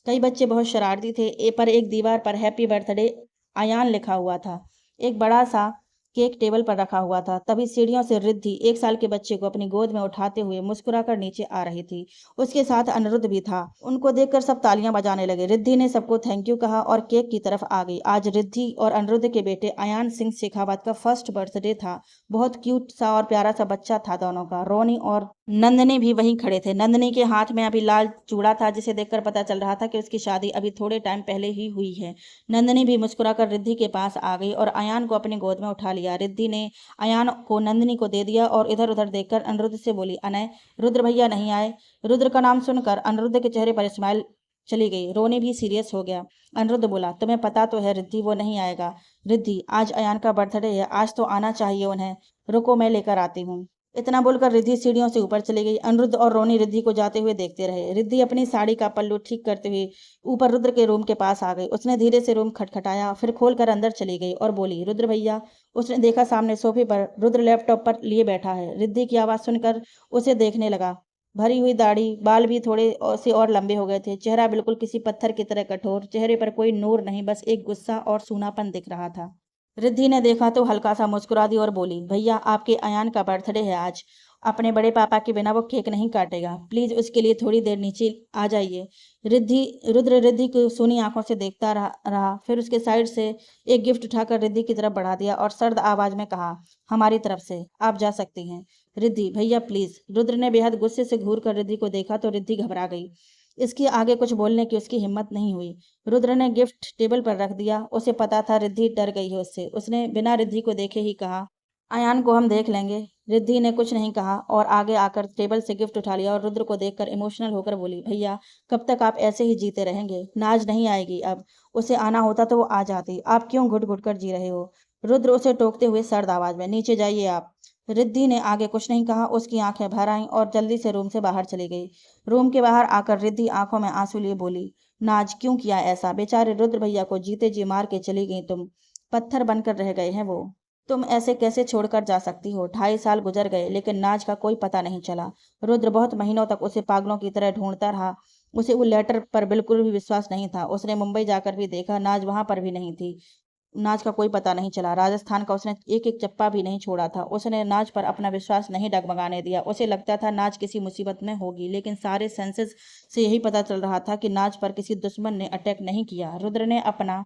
कई बच्चे बहुत शरारती थे। पर एक दीवार पर हैप्पी बर्थडे अयान लिखा हुआ था। एक बड़ा सा केक टेबल पर रखा हुआ था। तभी सीढ़ियों से रिद्धि 1 साल के बच्चे को अपनी गोद में उठाते हुए मुस्कुराकर नीचे आ रही थी। उसके साथ अनिरुद्ध भी था। उनको देखकर सब तालियां बजाने लगे। रिद्धि ने सबको थैंक यू कहा और केक की तरफ आ गई। आज रिद्धि और अनिरुद्ध के बेटे अयान सिंह शेखावत का फर्स्ट बर्थडे था। बहुत क्यूट सा और प्यारा सा बच्चा था दोनों का। रोनी और नंदनी भी वहीं खड़े थे। नंदनी के हाथ में अभी लाल चूड़ा था जिसे देखकर पता चल रहा था कि उसकी शादी अभी थोड़े टाइम पहले ही हुई है। नंदनी भी मुस्कुराकर रिद्धि के पास आ गई और अयान को अपनी गोद में उठा लिया। रिद्धि ने अयान को नंदनी को दे दिया और इधर उधर देखकर अनिरुद्ध से बोली, अनय, रुद्र भैया नहीं आए। रुद्र का नाम सुनकर अनिरुद्ध के चेहरे पर स्माइल चली गई। रोनी भी सीरियस हो गया। अनिरुद्ध बोला, तुम्हें पता तो है रिद्धि वो नहीं आएगा। रिद्धि, आज अयान का बर्थडे है। आज तो आना चाहिए उन्हें। रुको मैं लेकर आती हूँ। इतना बोलकर रिद्धि सीढ़ियों से ऊपर चली गई। अनिरुद्ध और रोनी रिद्धि को जाते हुए देखते रहे। रिद्धि अपनी साड़ी का पल्लू ठीक करते हुए ऊपर रुद्र के रूम के पास आ गई। उसने धीरे से रूम खटखटाया, फिर खोलकर अंदर चली गई और बोली, रुद्र भैया। उसने देखा सामने सोफे पर रुद्र लैपटॉप पर लिए बैठा है। रिद्धि की आवाज सुनकर उसे देखने लगा। भरी हुई दाढ़ी, बाल भी थोड़े से और लंबे हो गए थे। चेहरा बिल्कुल किसी पत्थर की तरह कठोर। चेहरे पर कोई नूर नहीं, बस एक गुस्सा और सूनापन दिख रहा था। रिद्धि ने देखा तो हल्का सा मुस्कुरा दी और बोली, भैया आपके अयान का बर्थडे है आज। अपने बड़े पापा के बिना वो केक नहीं काटेगा। प्लीज उसके लिए थोड़ी देर नीचे आ जाइए। रुद्र रिद्धि को सूनी आंखों से देखता रहा, फिर उसके साइड से एक गिफ्ट उठाकर रिद्धि की तरफ बढ़ा दिया और सर्द आवाज में कहा, हमारी तरफ से आप जा सकती हैं। रिद्धि, भैया प्लीज। रुद्र ने बेहद गुस्से से घूर कर रिद्धि को देखा तो रिद्धि घबरा गई। इसके आगे कुछ बोलने की उसकी हिम्मत नहीं हुई। रुद्र ने गिफ्ट टेबल पर रख दिया। उसे पता था रिद्धि डर गई है उससे। उसने बिना रिद्धि को देखे ही कहा, अयान को हम देख लेंगे। रिद्धि ने कुछ नहीं कहा और आगे आकर टेबल से गिफ्ट उठा लिया और रुद्र को देखकर इमोशनल होकर बोली, भैया कब तक आप ऐसे ही जीते रहेंगे? नाज नहीं आएगी अब। उसे आना होता तो वो आ जाती। आप क्यों घुट घुट कर जी रहे हो? रुद्र उसे टोकते हुए सर्द आवाज में, नीचे जाइए आप। रिद्धि ने आगे कुछ नहीं कहा। उसकी आंखें भर आईं और जल्दी से रूम से बाहर चली गई। रूम के बाहर आकर रिद्धि आंखों में आंसू लिए बोली, नाज क्यों किया ऐसा? बेचारे रुद्र भैया को जीते जी मार के चली गई तुम। पत्थर बनकर रह गए हैं वो। तुम ऐसे कैसे छोड़कर जा सकती हो? 2.5 साल गुजर गए लेकिन नाज का कोई पता नहीं चला। रुद्र बहुत महीनों तक उसे पागलों की तरह ढूंढता रहा। उसे वो लेटर पर बिल्कुल भी विश्वास नहीं था। उसने मुंबई जाकर भी देखा, नाज वहां पर भी नहीं थी। नाज का कोई पता नहीं चला। राजस्थान का उसने एक एक चप्पा भी नहीं छोड़ा था। उसने नाज पर अपना विश्वास नहीं डगमगाने दिया। उसे लगता था नाज किसी मुसीबत में होगी, लेकिन सारे सेंसेस से यही पता चल रहा था कि नाज पर किसी दुश्मन ने अटैक नहीं किया। रुद्र ने अपना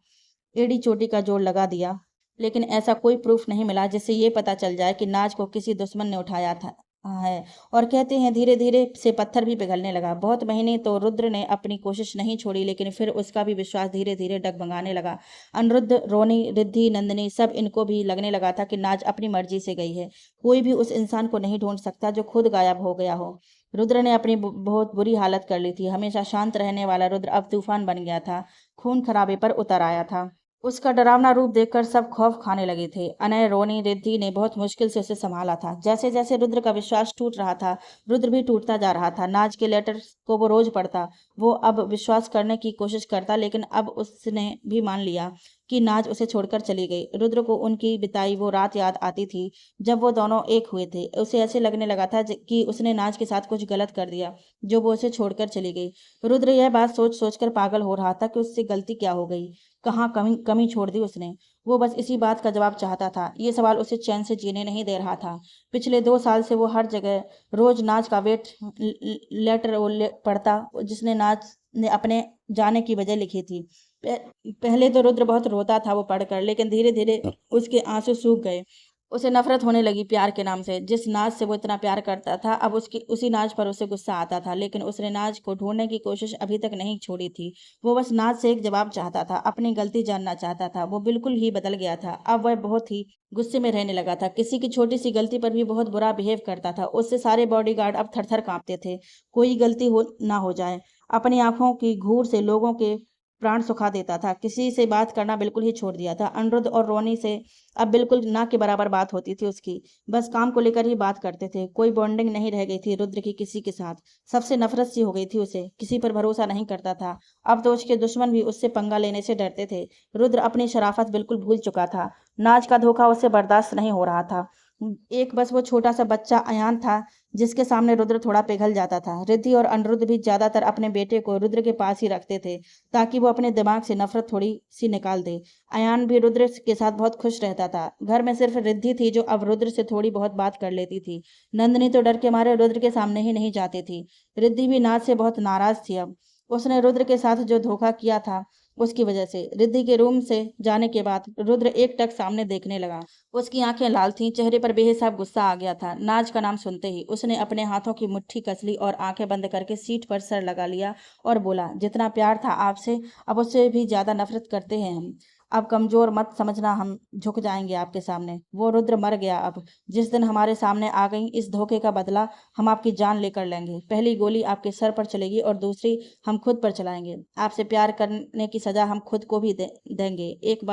एड़ी चोटी का जोड़ लगा दिया, लेकिन ऐसा कोई प्रूफ नहीं मिला जिससे ये पता चल जाए कि नाज को किसी दुश्मन ने उठाया था है। और कहते हैं धीरे धीरे से पत्थर भी पिघलने लगा। बहुत महीने तो रुद्र ने अपनी कोशिश नहीं छोड़ी, लेकिन फिर उसका भी विश्वास धीरे धीरे डगमगाने लगा। अनिरुद्ध, रोनी, रिद्धि, नंदिनी, सब इनको भी लगने लगा था कि नाज अपनी मर्जी से गई है। कोई भी उस इंसान को नहीं ढूंढ सकता जो खुद गायब हो गया हो। रुद्र ने अपनी बहुत बुरी हालत कर ली थी। हमेशा शांत रहने वाला रुद्र अब तूफान बन गया था। खून खराबे पर उतर आया था। उसका डरावना रूप देखकर सब खौफ खाने लगे थे। अनय, रोनी, रिद्धि ने बहुत मुश्किल से उसे संभाला था। जैसे जैसे रुद्र का विश्वास टूट रहा था, रुद्र भी टूटता जा रहा था। नाज के लेटर को वो रोज पढ़ता। वो अब विश्वास करने की कोशिश करता, लेकिन अब उसने भी मान लिया कि नाज उसे छोड़कर चली गई। रुद्र को उनकी बिताई वो रात याद आती थी जब वो दोनों एक हुए थे। उसे ऐसे लगने लगा था कि उसने नाज के साथ कुछ गलत कर दिया जो वो उसे छोड़कर चली गई। रुद्र यह बात सोच सोचकर पागल हो रहा था कि उससे गलती क्या हो गई, कहाँ कमी कमी छोड़ दी उसने। वो बस इसी बात का जवाब चाहता था। ये सवाल उसे चैन से जीने नहीं दे रहा था। पिछले 2 साल से वो हर जगह रोज नाच का लेटर पढ़ता जिसने नाच ने अपने जाने की वजह लिखी थी। पहले तो रुद्र बहुत रोता था वो पढ़कर, लेकिन धीरे धीरे उसके आंसू सूख गए। उसे नफरत होने लगी प्यार के नाम से। जिस नाज से वो इतना प्यार करता था, अब उसकी उसी नाज पर उसे गुस्सा आता था। लेकिन उसने नाज को ढूंढने की कोशिश अभी तक नहीं छोड़ी थी। वो बस नाज से एक जवाब चाहता था, अपनी गलती जानना चाहता था। वो बिल्कुल ही बदल गया था। अब वह बहुत ही गुस्से में रहने लगा था। किसी की छोटी सी गलती पर भी बहुत बुरा बिहेव करता था। उससे सारे बॉडीगार्ड अब थर थर कांपते थे। कोई गलती हो ना हो जाए। अपनी आंखों की घूर से लोगों के प्राण सुखा देता था। किसी से बात करना बिल्कुल ही छोड़ दिया था। अनिरुद्ध और रोनी से अब बिल्कुल ना के बराबर बात होती थी उसकी। बस काम को लेकर ही बात करते थे। कोई बॉन्डिंग नहीं रह गई थी रुद्र की किसी के साथ। सबसे नफरत सी हो गई थी उसे। किसी पर भरोसा नहीं करता था। अब तो उसके दुश्मन भी उससे पंगा लेने से डरते थे। रुद्र अपनी शराफत बिल्कुल भूल चुका था। नाज का धोखा उसे बर्दाश्त नहीं हो रहा था। एक बस वो छोटा सा बच्चा अयान था जिसके सामने रुद्र थोड़ा पिघल जाता था। रिद्धि और अनिरुद्ध भी ज्यादातर अपने बेटे को रुद्र के पास ही रखते थे ताकि वो अपने दिमाग से नफरत थोड़ी सी निकाल दे। अयान भी रुद्र के साथ बहुत खुश रहता था। घर में सिर्फ रिद्धि थी जो अब रुद्र से थोड़ी बहुत बात कर लेती थी। नंदिनी तो डर के मारे रुद्र के सामने ही नहीं जाती थी। रिद्धि भी नाज से बहुत नाराज थी। अब उसने रुद्र के साथ जो धोखा किया था उसकी वजह से। रिद्धि के रूम से जाने के बाद रुद्र एकटक सामने देखने लगा। उसकी आंखें लाल थीं, चेहरे पर बेहिसाब गुस्सा आ गया था। नाज का नाम सुनते ही उसने अपने हाथों की मुट्ठी कस ली और आंखें बंद करके सीट पर सर लगा लिया और बोला, जितना प्यार था आपसे अब उससे भी ज्यादा नफरत करते हैं हम। अब कमजोर मत समझना, हम झुक जाएंगे आपके सामने। वो रुद्र मर गया। अब जिस दिन हमारे सामने आ गई इस धोखे का बदला हम आपकी जान लेकर लेंगे। पहली गोली आपके सर पर चलेगी और दूसरी हम खुद पर चलाएंगे। आपसे प्यार करने की सजा हम खुद को भी देंगे। एक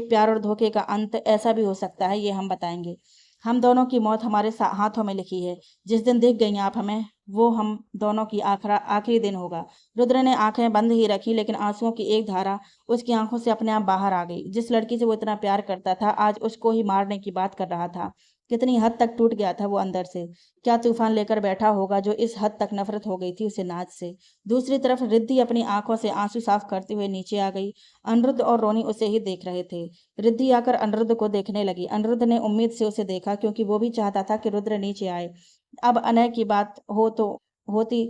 प्यार और धोखे का अंत ऐसा भी हो सकता है, ये हम बताएंगे। हम दोनों की मौत हमारे हाथों में लिखी है। जिस दिन दिख गई आप हमें, वो हम दोनों की आखिरी दिन होगा। रुद्र ने आंखें बंद ही रखी, लेकिन आंसुओं की एक धारा उसकी आंखों से अपने आप बाहर आ गई। जिस लड़की से वो इतना प्यार करता था, आज उसको ही मारने की बात कर रहा था। कितनी हद तक टूट गया था वो अंदर से। क्या तूफान लेकर बैठा होगा जो इस हद तक नफरत हो गई थी उसे नाज से। दूसरी तरफ रिद्धि अपनी आंखों से आंसू साफ करते हुए नीचे आ गई। अनिरुद्ध और रोनी उसे ही देख रहे थे। रिद्धि आकर अनिरुद्ध को देखने लगी। अनिरुद्ध ने उम्मीद से उसे देखा, क्योंकि वो भी चाहता था कि रुद्र नीचे आए। अब अनय की बात हो तो होती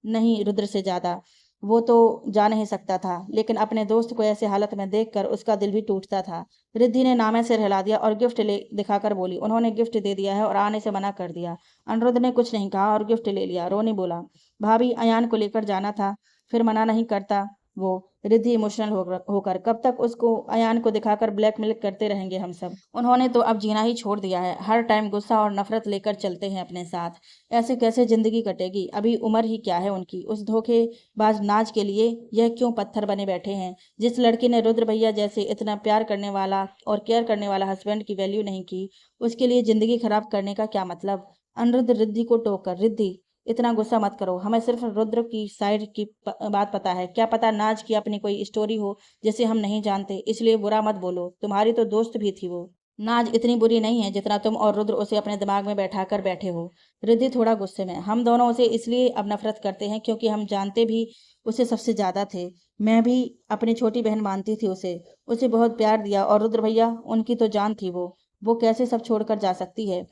नहीं रुद्र से ज्यादा, वो तो जा नहीं सकता था, लेकिन अपने दोस्त को ऐसे हालत में देखकर उसका दिल भी टूटता था। रिद्धि ने नामे सिर हिला दिया और गिफ्ट ले दिखाकर बोली, उन्होंने गिफ्ट दे दिया है और आने से मना कर दिया। अनिरुद्ध ने कुछ नहीं कहा और गिफ्ट ले लिया। रोनी बोला, भाभी अयान को लेकर जाना था, फिर मना नहीं करता वो। रिद्धि इमोशनल होकर, कब तक उसको अयान को दिखाकर ब्लैकमेल करते रहेंगे हम सब। उन्होंने तो अब जीना ही छोड़ दिया है, हर टाइम गुस्सा और नफरत लेकर चलते हैं अपने साथ। ऐसे कैसे जिंदगी कटेगी? अभी उम्र ही क्या है उनकी? उस धोखेबाज नाज के लिए यह क्यों पत्थर बने बैठे हैं? जिस लड़की ने रुद्र भैया जैसे इतना प्यार करने वाला और केयर करने वाला हस्बैंड की वैल्यू नहीं की, उसके लिए जिंदगी खराब करने का क्या मतलब? अनिरुद्ध रिद्धि को टोककर, रिद्धि इतना गुस्सा मत करो, हमें सिर्फ रुद्र की साइड की बात पता है। क्या पता नाज की अपनी कोई स्टोरी हो जिसे हम नहीं जानते, इसलिए बुरा मत बोलो। तुम्हारी तो दोस्त भी थी वो। नाज इतनी बुरी नहीं है जितना तुम और रुद्र उसे अपने दिमाग में बैठा कर बैठे हो। रिद्धि थोड़ा गुस्से में, हम दोनों उसे इसलिए अब नफरत करते हैं क्योंकि हम जानते भी उसे सबसे ज्यादा थे। मैं भी अपनी छोटी बहन मानती थी उसे। उसे बहुत प्यार दिया, और रुद्र भैया उनकी तो जान थी वो कैसे सब छोड़कर जा सकती है?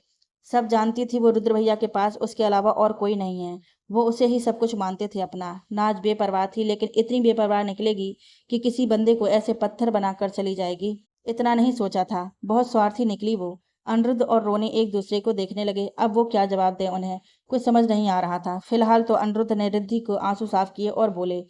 सब जानती थी वो रुद्र भैया के पास उसके अलावा और कोई नहीं है। वो उसे ही सब कुछ मानते थे अपना। नाज बेपरवाह थी, लेकिन इतनी बेपरवाह निकलेगी कि किसी बंदे को ऐसे पत्थर बनाकर चली जाएगी, इतना नहीं सोचा था। बहुत स्वार्थी निकली वो। अनिरुद्ध और रोनी एक दूसरे को देखने लगे। अब वो क्या जवाब दें उन्हें, कुछ समझ नहीं आ रहा था। फिलहाल तो अनिरुद्ध ने रिद्धि को आंसू साफ किए और बोले,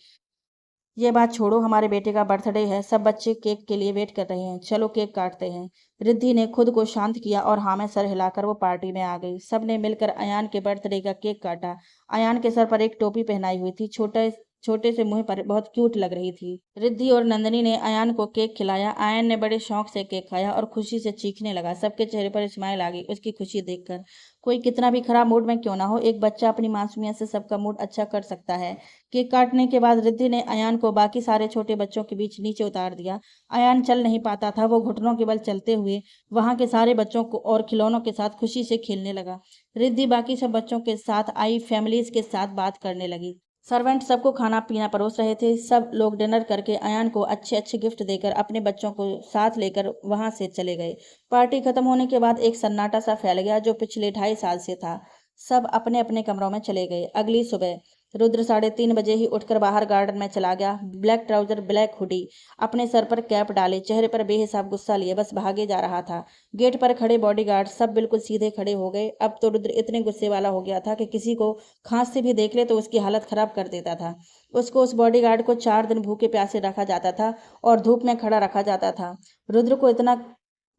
ये बात छोड़ो, हमारे बेटे का बर्थडे है, सब बच्चे केक के लिए वेट कर रहे हैं, चलो केक काटते हैं। रिद्धि ने खुद को शांत किया और हाँ में सर हिलाकर वो पार्टी में आ गई। सबने मिलकर अयान के बर्थडे का केक काटा। अयान के सर पर एक टोपी पहनाई हुई थी, छोटे छोटे से मुंह पर बहुत क्यूट लग रही थी। रिद्धि और नंदनी ने अयान को केक खिलाया। अयान ने बड़े शौक से केक खाया और खुशी से चीखने लगा। सबके चेहरे पर स्माइल आ गई उसकी खुशी देखकर। कोई कितना भी खराब मूड में क्यों ना हो, एक बच्चा अपनी मासूमियत से सबका मूड अच्छा कर सकता है। केक काटने के बाद रिद्धि ने अयान को बाकी सारे छोटे बच्चों के बीच नीचे उतार दिया। अयान चल नहीं पाता था, वो घुटनों के बल चलते हुए वहां के सारे बच्चों को और खिलौनों के साथ खुशी से खेलने लगा। रिद्धि बाकी सब बच्चों के साथ आई फैमिलीज के साथ बात करने लगी। सर्वेंट सबको खाना पीना परोस रहे थे। सब लोग डिनर करके अयान को अच्छे अच्छे गिफ्ट देकर अपने बच्चों को साथ लेकर वहां से चले गए। पार्टी खत्म होने के बाद एक सन्नाटा सा फैल गया जो पिछले 2.5 साल से था। सब अपने अपने कमरों में चले गए। अगली सुबह रुद्र 3:30 बजे ही उठकर बाहर गार्डन में चला गया। ब्लैक ट्राउजर, ब्लैक हुडी, अपने सर पर कैप डाले, चेहरे पर बेहिसाब गुस्सा लिए बस भागे जा रहा था। गेट पर खड़े बॉडीगार्ड सब बिल्कुल सीधे खड़े हो गए। अब तो रुद्र इतने गुस्से वाला हो गया था कि किसी को खांस से भी देख ले तो उसकी हालत खराब कर देता था। उसको, उस बॉडीगार्ड को 4 दिन भूखे प्यासे रखा जाता था और धूप में खड़ा रखा जाता था। रुद्र को इतना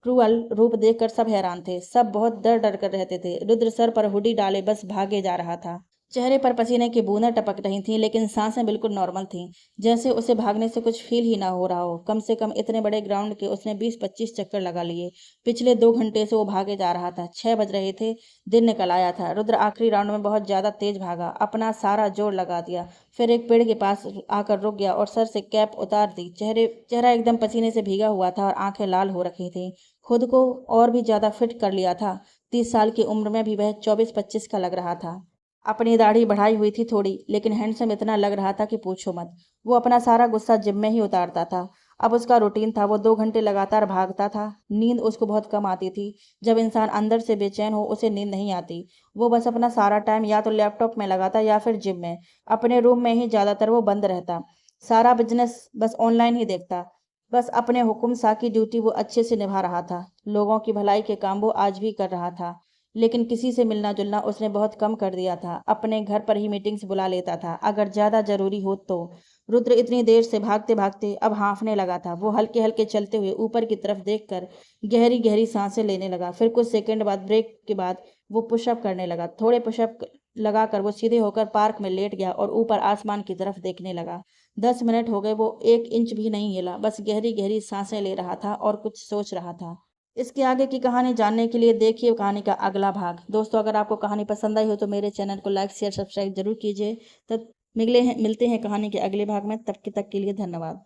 क्रूअल रूप देखकर सब हैरान थे। सब बहुत डर डर कर रहते थे। रुद्र सर पर हुडी डाले बस भागे जा रहा था। चेहरे पर पसीने की बूंदें टपक रही थीं, लेकिन सांसें बिल्कुल नॉर्मल थीं, जैसे उसे भागने से कुछ फील ही ना हो रहा हो। कम से कम इतने बड़े ग्राउंड के उसने 20-25 चक्कर लगा लिए। पिछले 2 घंटे से वो भागे जा रहा था। 6 बज रहे थे, दिन निकल आया था। रुद्र आखिरी राउंड में बहुत ज्यादा तेज भागा, अपना सारा जोर लगा दिया, फिर एक पेड़ के पास आकर रुक गया और सर से कैप उतार दी। चेहरा एकदम पसीने से भीगा हुआ था और आंखें लाल हो रखी थी। खुद को और भी ज्यादा फिट कर लिया था। 30 साल की उम्र में भी वह 24-25 का लग रहा था। अपनी दाढ़ी बढ़ाई हुई थी थोड़ी, लेकिन हैंडसम इतना लग रहा था कि पूछो मत। वो अपना सारा गुस्सा जिम में ही उतारता था। अब उसका रूटीन था, वो 2 घंटे लगातार भागता था। नींद उसको बहुत कम आती थी। जब इंसान अंदर से बेचैन हो उसे नींद नहीं आती। वो बस अपना सारा टाइम या तो लैपटॉप में लगाता या फिर जिम में। अपने रूम में ही ज्यादातर वो बंद रहता। सारा बिजनेस बस ऑनलाइन ही देखता। बस अपने हुक्म सा की ड्यूटी वो अच्छे से निभा रहा था। लोगों की भलाई के काम वो आज भी कर रहा था, लेकिन किसी से मिलना जुलना उसने बहुत कम कर दिया था। अपने घर पर ही मीटिंग्स बुला लेता था अगर ज्यादा जरूरी हो तो। रुद्र इतनी देर से भागते भागते अब हाँफने लगा था। वो हल्के हल्के चलते हुए ऊपर की तरफ देखकर गहरी गहरी सांसें लेने लगा। फिर कुछ सेकंड बाद, ब्रेक के बाद, वो पुशअप करने लगा। थोड़े पुशअप लगाकर वो सीधे होकर पार्क में लेट गया और ऊपर आसमान की तरफ देखने लगा। 10 मिनट हो गए, वो 1 इंच भी नहीं हिला, बस गहरी गहरी सांसें ले रहा था और कुछ सोच रहा था। इसके आगे की कहानी जानने के लिए देखिए कहानी का अगला भाग। दोस्तों, अगर आपको कहानी पसंद आई हो तो मेरे चैनल को लाइक शेयर सब्सक्राइब जरूर कीजिए। तब मिलते हैं कहानी के अगले भाग में। तब तक के लिए धन्यवाद।